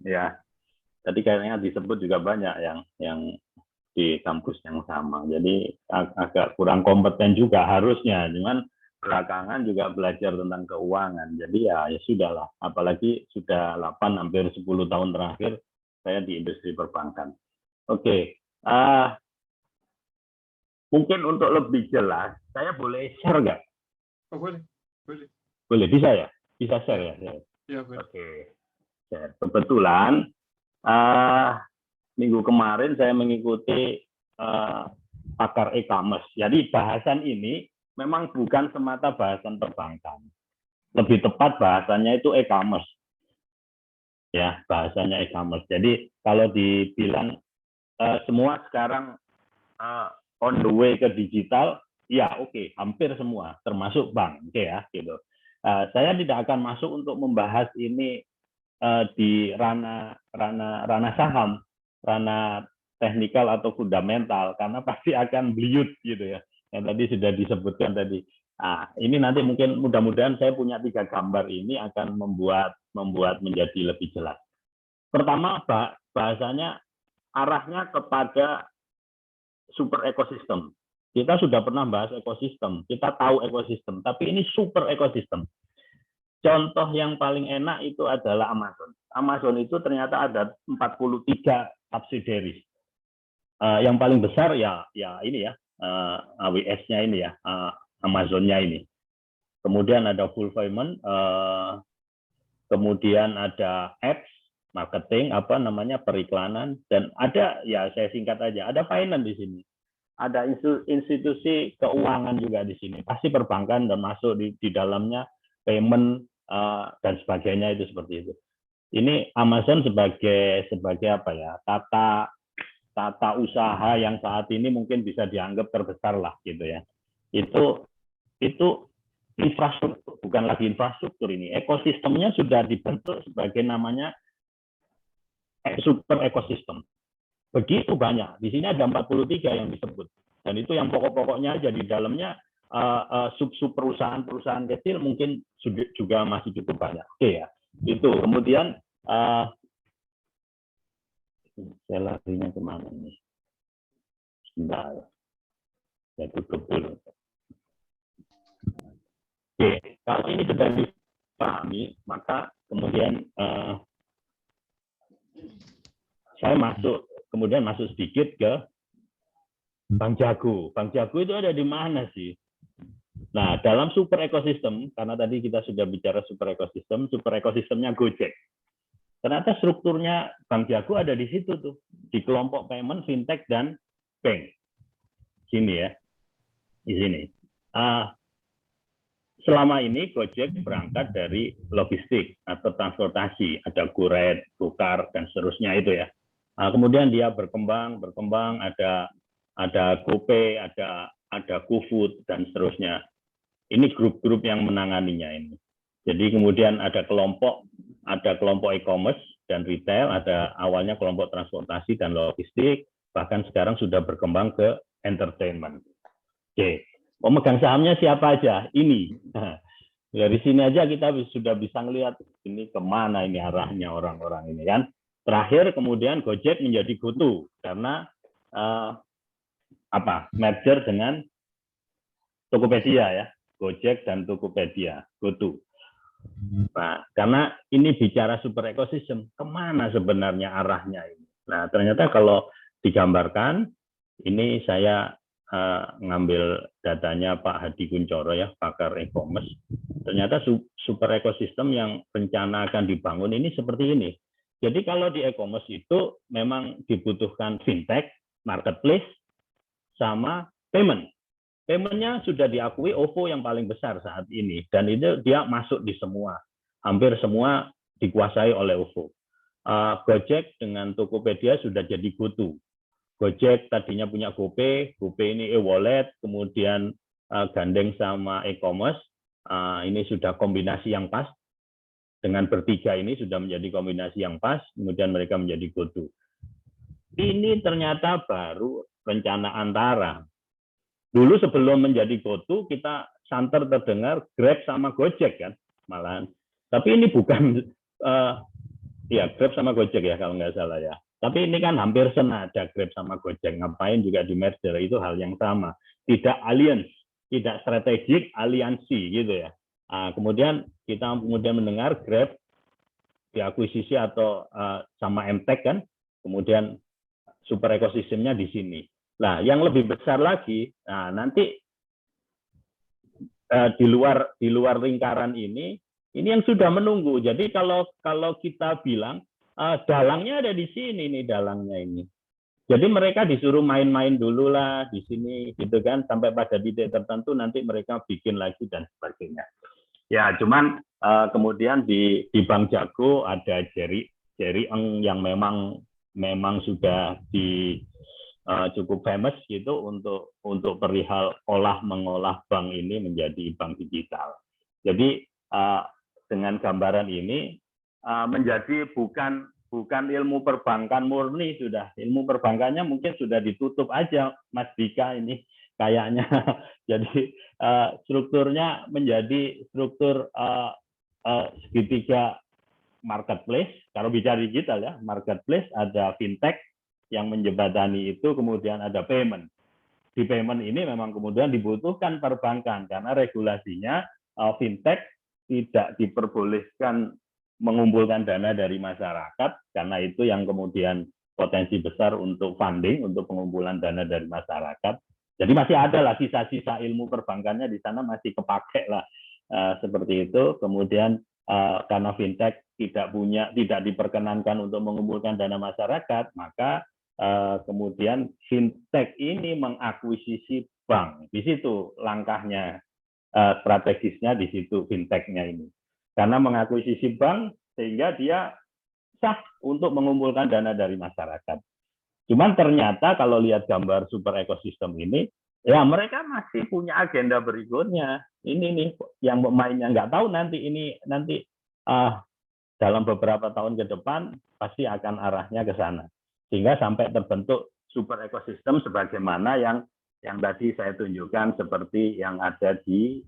Ya, tadi kayaknya disebut juga banyak yang di kampus yang sama. Jadi agak kurang kompeten juga harusnya, cuman belakangan juga belajar tentang keuangan. Jadi ya sudahlah, apalagi sudah 8 hampir 10 tahun terakhir saya di industri perbankan. Oke. Mungkin untuk lebih jelas, saya boleh share nggak? Oh, boleh. Boleh, bisa ya? Bisa share ya? Ya, boleh. Oke. Share. Kebetulan minggu kemarin saya mengikuti pakar e-commerce. Jadi bahasan ini memang bukan semata bahasan perbankan. Lebih tepat bahasanya itu e-commerce. Ya, bahasanya e-commerce. Jadi kalau dibilang semua sekarang on the way ke digital, ya oke, hampir semua, termasuk bank, oke ya, gitu. Saya tidak akan masuk untuk membahas ini di ranah saham, ranah teknikal atau fundamental, karena pasti akan beliut gitu ya. Yang tadi sudah disebutkan tadi. Ini nanti mungkin mudah-mudahan saya punya 3 gambar ini akan membuat menjadi lebih jelas. Pertama, bahasanya arahnya kepada super ekosistem. Kita sudah pernah bahas ekosistem, kita tahu ekosistem, tapi ini super ekosistem. Contoh yang paling enak itu adalah Amazon. Amazon itu ternyata ada 43 subsidiaries. Yang paling besar ya ini ya, AWS-nya ini ya, Amazon-nya ini. Kemudian ada full payment, kemudian ada ads, marketing, periklanan, dan ada, ya saya singkat aja, ada finance di sini. Ada institusi keuangan juga di sini. Pasti perbankan dan masuk di dalamnya, payment dan sebagainya, itu seperti itu. Ini Amazon sebagai apa ya, tata usaha yang saat ini mungkin bisa dianggap terbesar lah gitu ya. Itu infrastruktur, bukan lagi infrastruktur ini. Ekosistemnya sudah dibentuk sebagai namanya super ekosistem. Begitu banyak. Di sini ada 43 yang disebut. Dan itu yang pokok-pokoknya aja. Di dalamnya sub-sub perusahaan-perusahaan kecil mungkin juga masih cukup banyak. Oke ya. Itu. Kemudian saya larinya kemana nih? Sebentar. Saya tutup dulu. Oke. Kalau ini sudah dipahami, maka kemudian saya kemudian masuk sedikit ke Bank Jago. Bank Jago itu ada di mana sih? Nah, dalam super ekosistem, karena tadi kita sudah bicara super ekosistemnya Gojek. Ternyata strukturnya Bank Jago ada di situ tuh, di kelompok payment, fintech, dan bank. Sini ya, di sini. Selama ini Gojek berangkat dari logistik atau transportasi, ada GoRed, GoCar, dan seterusnya itu ya. Kemudian dia berkembang, ada GoPay, ada GoFood, dan seterusnya. Ini grup-grup yang menanganinya ini. Jadi kemudian ada kelompok e-commerce dan retail, ada awalnya kelompok transportasi dan logistik, bahkan sekarang sudah berkembang ke entertainment. Oke, pemegang sahamnya siapa aja? Ini. Dari sini aja kita sudah bisa ngelihat ini kemana ini arahnya orang-orang ini kan. Terakhir kemudian Gojek menjadi GoTo karena merger dengan Tokopedia ya, Gojek dan Tokopedia, GoTo. Nah, karena ini bicara super ekosistem, kemana sebenarnya arahnya ini? Nah, ternyata kalau digambarkan, ini saya ngambil datanya Pak Hadi Kuncoro ya, pakar e-commerce. Ternyata super ekosistem yang rencana akan dibangun ini seperti ini. Jadi kalau di e-commerce itu memang dibutuhkan fintech, marketplace, sama payment. Payment-nya sudah diakui OVO yang paling besar saat ini, dan itu dia masuk di semua, hampir semua dikuasai oleh OVO. Gojek dengan Tokopedia sudah jadi GoTo. Gojek tadinya punya GoPay, GoPay ini e-wallet, kemudian gandeng sama e-commerce, ini sudah kombinasi yang pas. Dengan bertiga ini sudah menjadi kombinasi yang pas, kemudian mereka menjadi GoTo. Ini ternyata baru rencana antara. Dulu sebelum menjadi GoTo, kita santer terdengar Grab sama Gojek kan, malahan. Tapi ini bukan, Grab sama Gojek ya kalau nggak salah ya. Tapi ini kan hampir senada Grab sama Gojek, ngapain juga di merger, itu hal yang sama. Tidak alliance, tidak strategik, aliansi gitu ya. Kemudian kita mendengar Grab diakuisisi atau sama MTech kan, kemudian super ekosistemnya di sini. Nah, yang lebih besar lagi, nanti di luar lingkaran ini yang sudah menunggu. Jadi kalau kita bilang dalangnya ada di sini nih, dalangnya ini. Jadi mereka disuruh main-main dulu lah di sini, gitu kan, sampai pada titik tertentu nanti mereka bikin lagi dan sebagainya. Ya, cuman kemudian di Bank Jago ada Jerry Eng yang memang sudah cukup famous gitu untuk perihal mengolah bank ini menjadi bank digital. Jadi dengan gambaran ini menjadi bukan ilmu perbankan murni, sudah ilmu perbankannya mungkin sudah ditutup aja Mas Dika ini kayaknya. Jadi strukturnya menjadi struktur segitiga marketplace. Kalau bicara digital ya, marketplace, ada fintech yang menjembatani itu, kemudian ada payment. Di payment ini memang kemudian dibutuhkan perbankan karena regulasinya fintech tidak diperbolehkan mengumpulkan dana dari masyarakat, karena itu yang kemudian potensi besar untuk funding, untuk pengumpulan dana dari masyarakat. Jadi masih ada lah sisa-sisa ilmu perbankannya di sana masih kepake lah seperti itu. Kemudian karena fintech tidak diperkenankan untuk mengumpulkan dana masyarakat, maka kemudian fintech ini mengakuisisi bank. Di situ langkahnya, strategisnya di situ fintechnya ini. Karena mengakuisisi bank sehingga dia sah untuk mengumpulkan dana dari masyarakat. Cuman ternyata kalau lihat gambar super ekosistem ini, ya mereka masih punya agenda berikutnya. Ini nih yang pemainnya nggak tahu nanti dalam beberapa tahun ke depan pasti akan arahnya ke sana. Sehingga sampai terbentuk super ekosistem sebagaimana yang tadi saya tunjukkan seperti yang ada di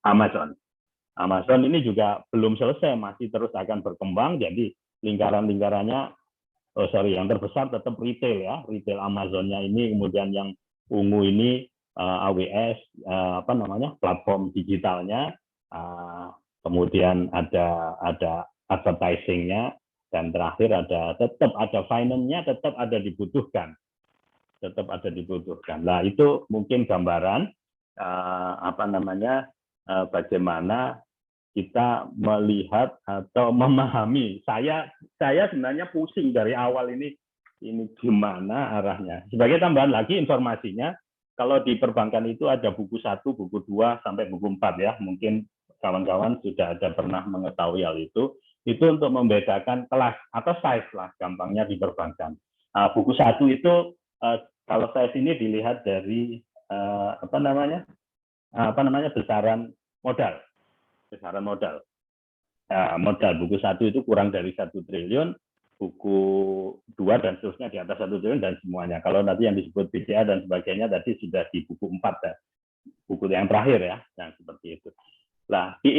Amazon. Amazon ini juga belum selesai, masih terus akan berkembang. Jadi lingkaran-lingkarannya, yang terbesar tetap retail ya, retail Amazonnya ini, kemudian yang ungu ini AWS, platform digitalnya, kemudian ada advertisingnya, dan terakhir tetap ada finance-nya, tetap ada dibutuhkan. Nah itu mungkin gambaran bagaimana kita melihat atau memahami. Saya sebenarnya pusing dari awal ini gimana arahnya. Sebagai tambahan lagi informasinya, kalau di perbankan itu ada buku 1, buku 2 sampai buku 4 ya. Mungkin kawan-kawan sudah ada pernah mengetahui hal itu. Itu untuk membedakan kelas atau size lah gampangnya di perbankan. Buku 1 itu kalau size ini dilihat dari besaran modal. Modal buku 1 itu kurang dari 1 triliun, buku 2 dan seterusnya di atas 1 triliun dan semuanya. Kalau nanti yang disebut BCA dan sebagainya tadi sudah di buku 4 ya. Buku yang terakhir ya, yang seperti itu. Nah, di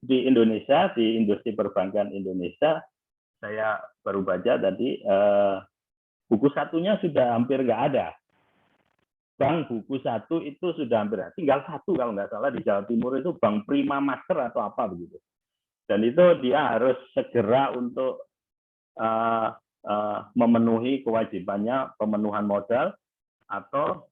Indonesia, di industri perbankan Indonesia, saya baru baca tadi buku 1-nya sudah hampir nggak ada. Bank buku 1 itu sudah hampir, tinggal 1 kalau nggak salah di Jawa Timur itu Bank Prima Master atau apa begitu. Dan itu dia harus segera untuk memenuhi kewajibannya pemenuhan modal, atau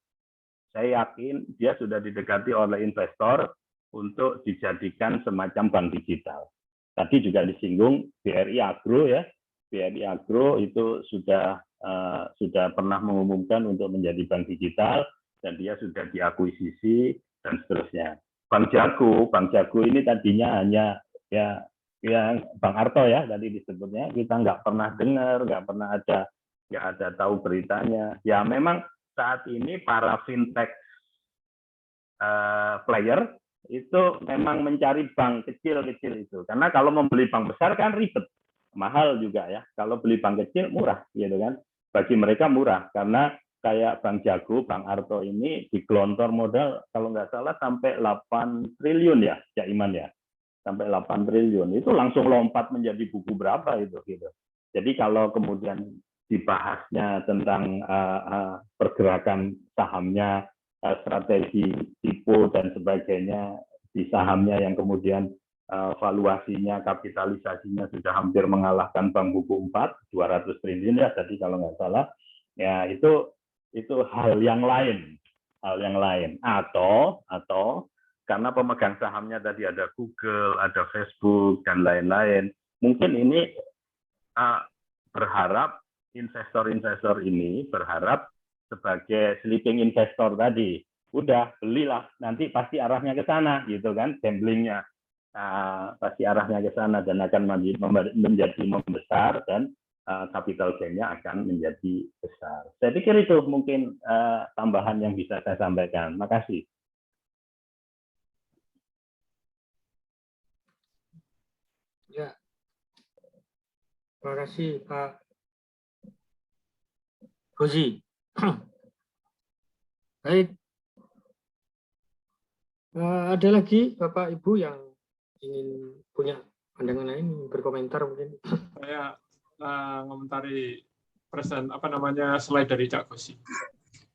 saya yakin dia sudah didekati oleh investor untuk dijadikan semacam bank digital. Tadi juga disinggung BRI Agro ya, BRI Agro itu sudah pernah mengumumkan untuk menjadi bank digital dan dia sudah diakuisisi dan seterusnya. Bank Jago ini tadinya hanya ya Bang Arto ya tadi disebutnya, kita nggak pernah dengar, nggak ada tahu beritanya. Ya memang saat ini para fintech player itu memang mencari bank kecil-kecil itu, karena kalau membeli bank besar kan ribet, mahal juga ya. Kalau beli bank kecil murah, gitu kan? Bagi mereka murah karena kayak Bank Jago, Bang Arto ini digelontor modal kalau nggak salah sampai 8 triliun ya, Cak Iman ya, sampai 8 triliun itu langsung lompat menjadi buku berapa itu gitu. Jadi kalau kemudian dibahasnya tentang pergerakan sahamnya, strategi tipu dan sebagainya di sahamnya yang kemudian valuasinya, kapitalisasinya sudah hampir mengalahkan Bank Buku 4, 200 triliun ya tadi kalau nggak salah, ya itu hal yang lain. Atau karena pemegang sahamnya tadi ada Google, ada Facebook dan lain-lain, mungkin ini berharap investor-investor ini berharap sebagai sleeping investor tadi, udah belilah, nanti pasti arahnya ke sana gitu kan, gamblingnya pasti arahnya ke sana dan akan menjadi membesar dan capital gain-nya akan menjadi besar. Saya pikir itu mungkin tambahan yang bisa saya sampaikan. Makasih. Ya, terima kasih Pak Gozi. Baik, ada lagi Bapak Ibu yang ingin punya pandangan lain, berkomentar mungkin. Saya mengomentari slide dari Cak Gozi.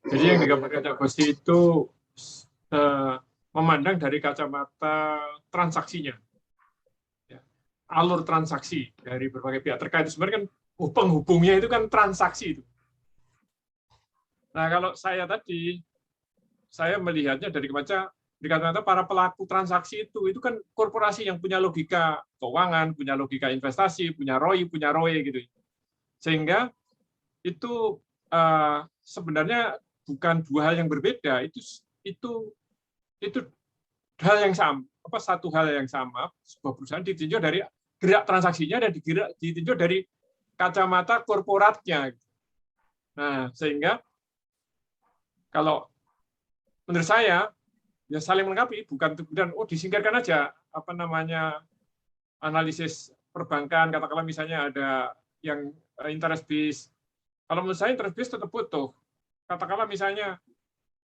Jadi yang digambarkan Cak Gozi itu memandang dari kacamata transaksinya, ya, alur transaksi dari berbagai pihak terkait. Sebenarnya kan penghubungnya itu kan transaksi itu. Nah, kalau saya tadi, saya melihatnya dari kacamata para pelaku transaksi itu kan korporasi yang punya logika keuangan, punya logika investasi, punya ROI, punya ROE gitu. Sehingga itu sebenarnya bukan dua hal yang berbeda, itu hal yang sama, satu hal yang sama. Sebuah perusahaan ditinjau dari gerak transaksinya dan ditinjau dari kacamata korporatnya. Nah, sehingga kalau menurut saya ya saling melengkapi, bukan kemudian disingkirkan aja analisis perbankan, katakanlah misalnya ada yang interest based. Kalau menurut saya interest based tetap butuh. Katakanlah misalnya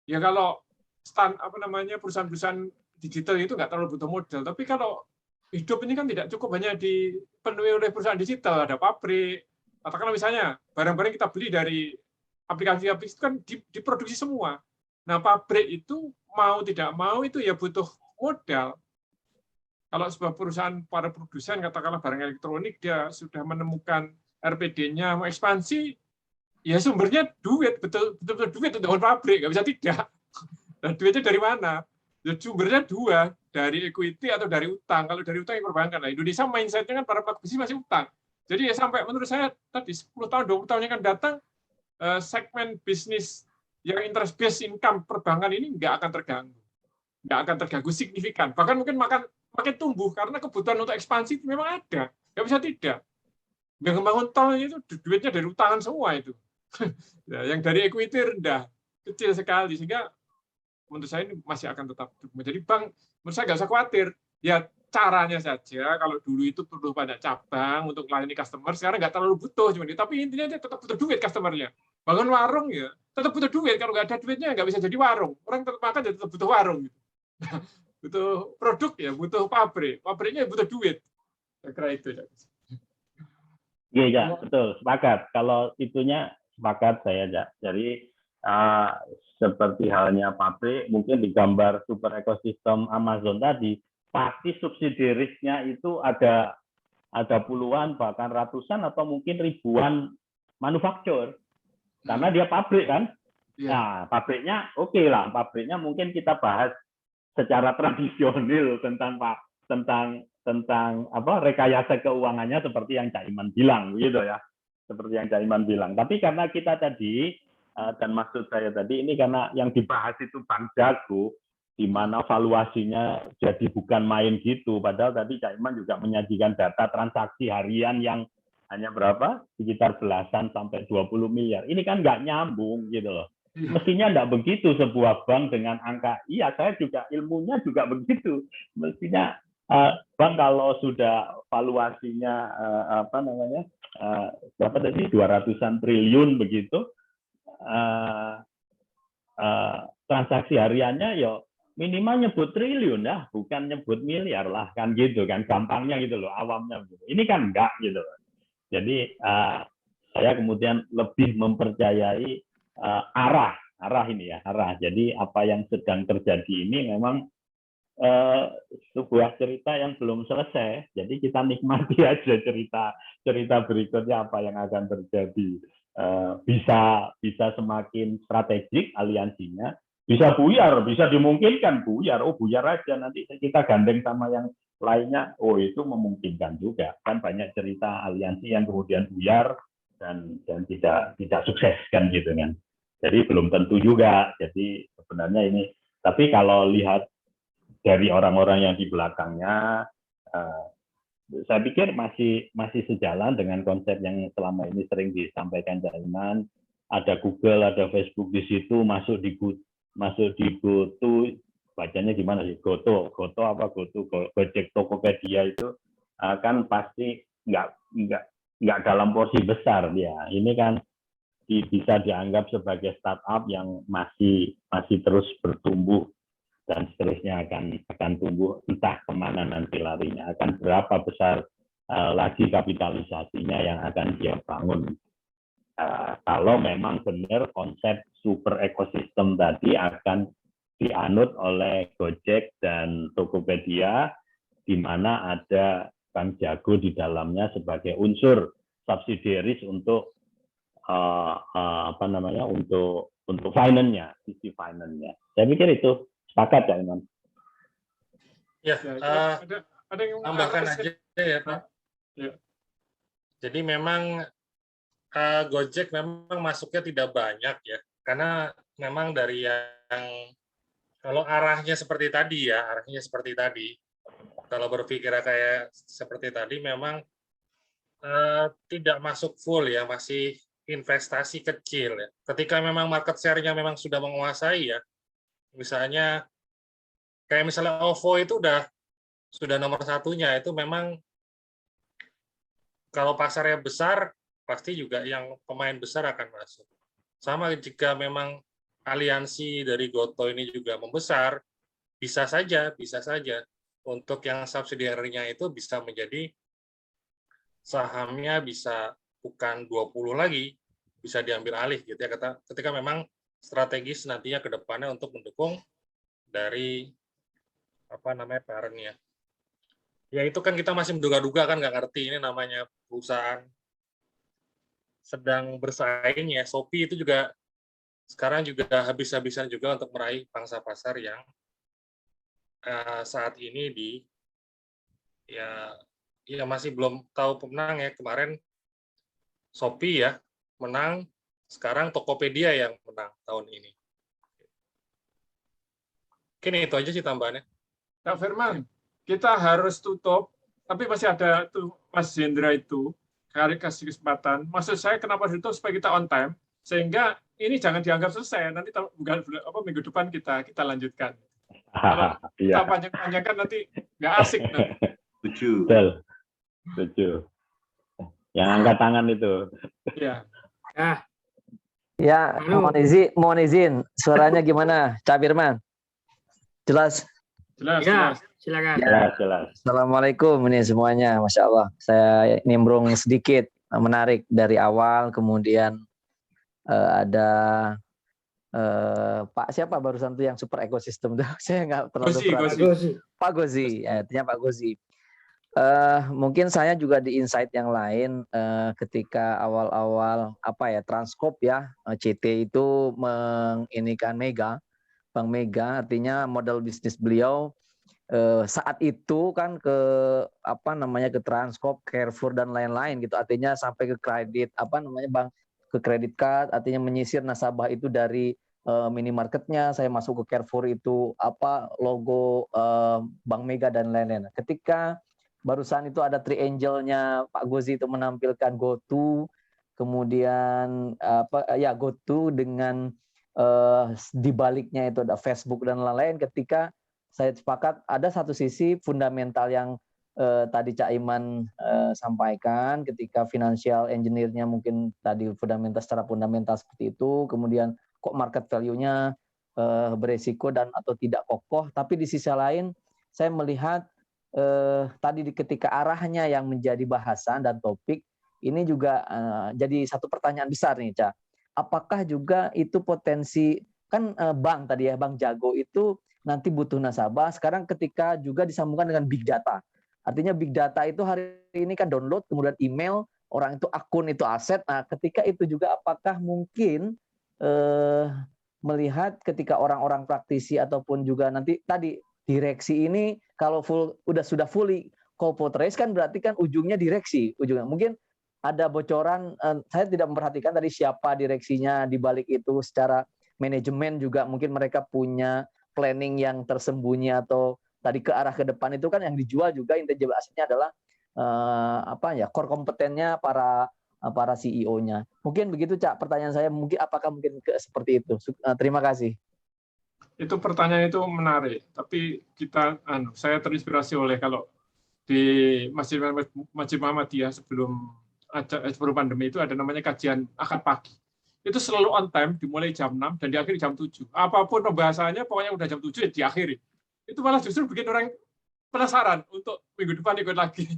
ya kalau perusahaan-perusahaan digital itu nggak terlalu butuh modal, tapi kalau hidup ini kan tidak cukup hanya dipenuhi oleh perusahaan digital, ada pabrik, katakanlah misalnya barang-barang kita beli dari aplikasi-aplikasi itu kan diproduksi semua. Nah, pabrik itu mau tidak mau itu ya butuh modal. Kalau sebuah perusahaan para produsen katakanlah barang elektronik dia sudah menemukan RPD-nya mau ekspansi, ya sumbernya duit, betul-betul duit untuk bangun pabrik, nggak bisa tidak. Dan duitnya dari mana? Ya, sumbernya dua, dari equity atau dari utang. Kalau dari utang yang perbankan. Nah, Indonesia mindset-nya kan para pelaku bisnis masih utang. Jadi ya sampai menurut saya tadi 10 tahun, 20 tahun yang akan datang, segmen bisnis yang interest based income perbankan ini nggak akan terganggu. Nggak akan terganggu signifikan. Bahkan mungkin makin tumbuh karena kebutuhan untuk ekspansi itu memang ada. Nggak bisa tidak. Yang membangun tol itu duitnya dari utangan semua itu. Yang dari equity rendah, kecil sekali. Sehingga menurut saya ini masih akan tetap. Jadi bank, menurut saya nggak usah khawatir. Ya caranya saja, kalau dulu itu perlu banyak cabang untuk melayani customer, sekarang nggak terlalu butuh. Tapi intinya dia tetap butuh duit customernya. Bangun warung ya, tetap butuh duit. Kalau nggak ada duitnya nggak bisa jadi warung. Orang tetap makan ya tetap butuh warung. Butuh produk ya, butuh pabrik. Pabriknya butuh duit. Saya kira itu. Iya, ya, betul. Sepakat. Kalau itunya sepakat saya, ya. Jadi seperti halnya pabrik, mungkin digambar super ekosistem Amazon tadi, pasti subsidiarisnya itu ada puluhan, bahkan ratusan, atau mungkin ribuan manufaktur. Karena dia pabrik kan. Nah, pabriknya oke lah. Pabriknya mungkin kita bahas secara tradisional tentang rekayasa keuangannya seperti yang Cak Iman bilang, gitu ya. Seperti yang Cak Iman bilang. Tapi karena kita tadi, dan maksud saya tadi, ini karena yang dibahas itu Bank Jago, di mana valuasinya jadi bukan main gitu. Padahal tadi Cak Iman juga menyajikan data transaksi harian yang hanya berapa? Sekitar belasan sampai 20 miliar. Ini kan nggak nyambung gitu loh. Mestinya nggak begitu sebuah bank dengan angka. Iya, saya juga ilmunya juga begitu. Mestinya bank kalau sudah valuasinya berapa tadi 200-an triliun begitu, transaksi hariannya ya minimal nyebut triliun ya, bukan nyebut miliar lah kan gitu kan, gampangnya gitu loh, awamnya gitu. Ini kan enggak gitu. Jadi saya kemudian lebih mempercayai arah ini ya, arah. Jadi apa yang sedang terjadi ini memang sebuah cerita yang belum selesai. Jadi kita nikmati aja cerita berikutnya apa yang akan terjadi. Bisa semakin strategik aliansinya, bisa buyar, bisa dimungkinkan buyar. Oh, buyar aja, nanti kita gandeng sama yang lainnya. Oh, itu memungkinkan juga. Kan banyak cerita aliansi yang kemudian buyar dan tidak sukses kan gitu kan. Jadi belum tentu juga. Jadi sebenarnya ini, tapi kalau lihat dari orang-orang yang di belakangnya, saya pikir masih sejalan dengan konsep yang selama ini sering disampaikan Cak Iman. Ada Google, ada Facebook di situ, masuk di GoTo, bacanya gimana sih? Goto apa Goto? Gojek, Tokopedia itu kan pasti nggak dalam porsi besar dia. Ini kan bisa dianggap sebagai startup yang masih terus bertumbuh dan seterusnya akan tumbuh, entah kemana nanti larinya, akan berapa besar lagi kapitalisasinya yang akan dia bangun. Kalau memang benar konsep super ekosistem tadi akan dianut oleh Gojek dan Tokopedia, di mana ada Bank Jago di dalamnya sebagai unsur subsidiaris untuk untuk finance-nya, sisi finance-nya. Saya pikir itu sepakat ya, Iman. Ya, ada yang tambahkan aja ya, Pak. Ya. Jadi memang Gojek memang masuknya tidak banyak ya, karena memang dari yang kalau arahnya seperti tadi ya, kalau berpikir kayak seperti tadi memang tidak masuk full ya, masih investasi kecil ya. Ketika memang market share-nya memang sudah menguasai ya, misalnya kayak misalnya OVO itu sudah nomor satunya, itu memang kalau pasarnya besar pasti juga yang pemain besar akan masuk. Sama jika memang aliansi dari Goto ini juga membesar, bisa saja untuk yang subsidiary-nya itu bisa menjadi sahamnya bisa bukan 20 lagi, bisa diambil alih gitu ya, ketika memang strategis nantinya ke depannya untuk mendukung dari parent-nya. Ya itu kan kita masih menduga-duga, kan nggak ngerti, ini namanya perusahaan sedang bersaing ya. Shopee itu juga sekarang juga habis-habisan juga untuk meraih pangsa pasar yang saat ini ya masih belum tahu pemenang ya. Kemarin Shopee ya menang, sekarang Tokopedia yang menang tahun ini. Mungkin itu aja sih tambahannya. Kak Firman, kita harus tutup, tapi masih ada tuh Mas Hendra itu, kasih kesempatan. Maksud saya kenapa itu supaya kita on time, sehingga ini jangan dianggap selesai. Nanti minggu depan kita lanjutkan. Kalau kita panjang-panjangkan nanti nggak asik. Setuju. Yang angkat tangan itu. Ya. Ya, mohon izin. Suaranya gimana, Cak Firman? Jelas? Jelas. Silakan. Jelas. Assalamualaikum ini semuanya, Masya Allah. Saya nimbrung sedikit, menarik dari awal, kemudian ada Pak siapa barusan tuh yang super ekosistem tuh? Saya nggak terlalu Gozi. Pak Gozi, artinya Pak Gozi. Mungkin saya juga di insight yang lain ketika awal-awal Transkop ya, CT itu menginikan Bank Mega, artinya model bisnis beliau saat itu kan ke ke Transkop, Carrefour dan lain-lain gitu, artinya sampai ke kredit ke kredit card, artinya menyisir nasabah itu dari minimarketnya, saya masuk ke Carrefour itu logo Bank Mega dan lain-lain. Ketika barusan itu ada triangle-nya Pak Gozi itu menampilkan GoTo, kemudian GoTo dengan di baliknya itu ada Facebook dan lain-lain. Ketika saya sepakat ada satu sisi fundamental yang tadi Cak Iman sampaikan, ketika financial engineer-nya mungkin tadi secara fundamental seperti itu, kemudian kok market value-nya beresiko dan atau tidak kokoh, tapi di sisi lain saya melihat tadi ketika arahnya yang menjadi bahasan dan topik ini juga jadi satu pertanyaan besar nih, Cak. Apakah juga itu potensi kan bank tadi ya, Bank Jago itu nanti butuh nasabah. Sekarang ketika juga disambungkan dengan big data. Artinya big data itu hari ini kan download, kemudian email, orang itu akun itu aset. Nah, ketika itu juga apakah mungkin melihat ketika orang-orang praktisi ataupun juga nanti tadi direksi ini kalau sudah fully corporate kan berarti kan ujungnya direksi, ujungnya mungkin ada bocoran. Saya tidak memperhatikan tadi siapa direksinya di balik itu, secara manajemen juga mungkin mereka punya planning yang tersembunyi atau tadi ke arah ke depan itu kan yang dijual juga intangible asetnya adalah core kompetennya para CEO-nya. Mungkin begitu, Cak. Pertanyaan saya mungkin apakah mungkin seperti itu. Terima kasih. Itu pertanyaan itu menarik, tapi saya terinspirasi oleh kalau di Masjid Muhammadiyah sebelum pandemi itu ada namanya kajian akad pagi. Itu selalu on time, dimulai jam 6 dan diakhiri jam 7. Apapun pembahasannya, pokoknya udah jam 7 ya diakhiri. Itu malah justru bikin orang penasaran untuk minggu depan ikut lagi.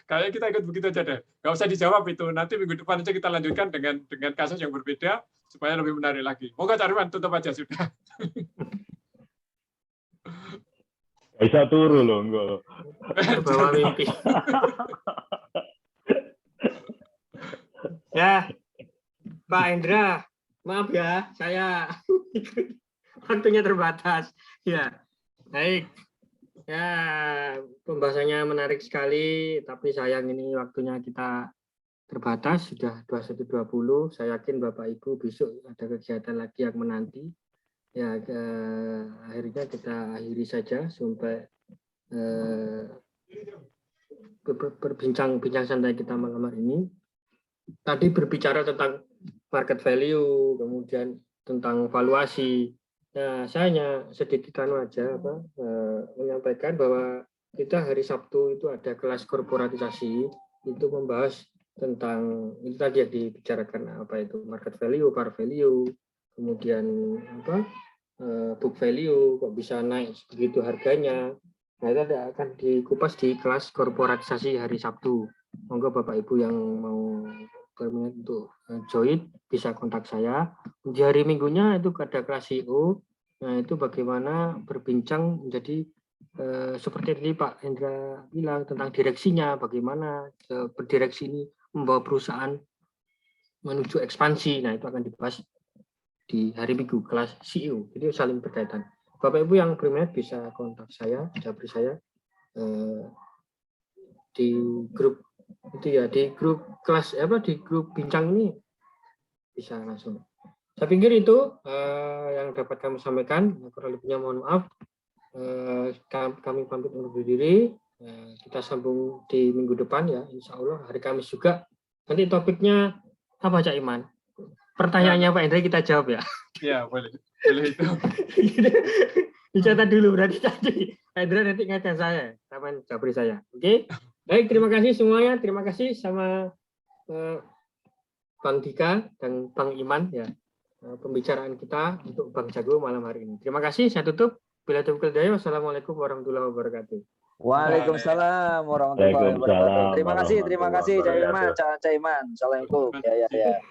Kayaknya kita ikut begitu aja deh. Nggak usah dijawab itu. Nanti minggu depan aja kita lanjutkan dengan kasus yang berbeda supaya lebih menarik lagi. Moga Cak Firman tutup aja sudah. Bisa turu loh, enggak. Bawa mimpi. Ya, Pak Hendra, Maaf ya, saya waktunya terbatas. Ya, baik. Ya, pembahasannya menarik sekali, tapi sayang ini waktunya kita terbatas, sudah 21.20. Saya yakin Bapak Ibu besok ada kegiatan lagi yang menanti. Ya, akhirnya kita akhiri saja sampai berbincang santai kita malam hari ini. Tadi berbicara tentang market value, kemudian tentang valuasi. Nah, saya hanya sedikit menyampaikan bahwa kita hari Sabtu itu ada kelas korporatisasi, itu membahas tentang itu tadi yang dibicarakan apa itu market value, par value, kemudian book value, kok bisa naik begitu harganya. Nah, itu akan dikupas di kelas korporatisasi hari Sabtu. Monggo Bapak Ibu yang mau berminat untuk join bisa kontak saya. Di hari Minggunya itu ada kelas CEO. Nah, itu bagaimana berbincang menjadi seperti tadi Pak Hendra bilang tentang direksinya, bagaimana berdireksi ini membawa perusahaan menuju ekspansi. Nah, itu akan dibahas di hari Minggu kelas CEO. Jadi saling berkaitan. Bapak Ibu yang berminat bisa kontak saya, japri saya di grup itu ya, di grup kelas di grup bincang ini bisa langsung. Saya pikir itu yang dapat kami sampaikan. Kurang lebihnya mohon maaf. Kami pamit undur diri. Kita sambung di minggu depan ya, insya Allah hari Kamis juga. Nanti topiknya apa Cak Iman? Pertanyaannya Pak Hendra kita jawab ya. Ya boleh itu. Dicatat dulu berarti tadi Hendra nanti ngajar saya, sama japri saya. Oke. Baik, terima kasih semuanya. Terima kasih sama Bang Dika dan Bang Iman ya, pembicaraan kita untuk Bang Jago malam hari ini. Terima kasih. Saya tutup. Bila taufiq wal hidayah. Wassalamualaikum warahmatullahi wabarakatuh. Waalaikumsalam warahmatullahi wabarakatuh. Terima kasih Cak Iman. Assalamualaikum. Ya.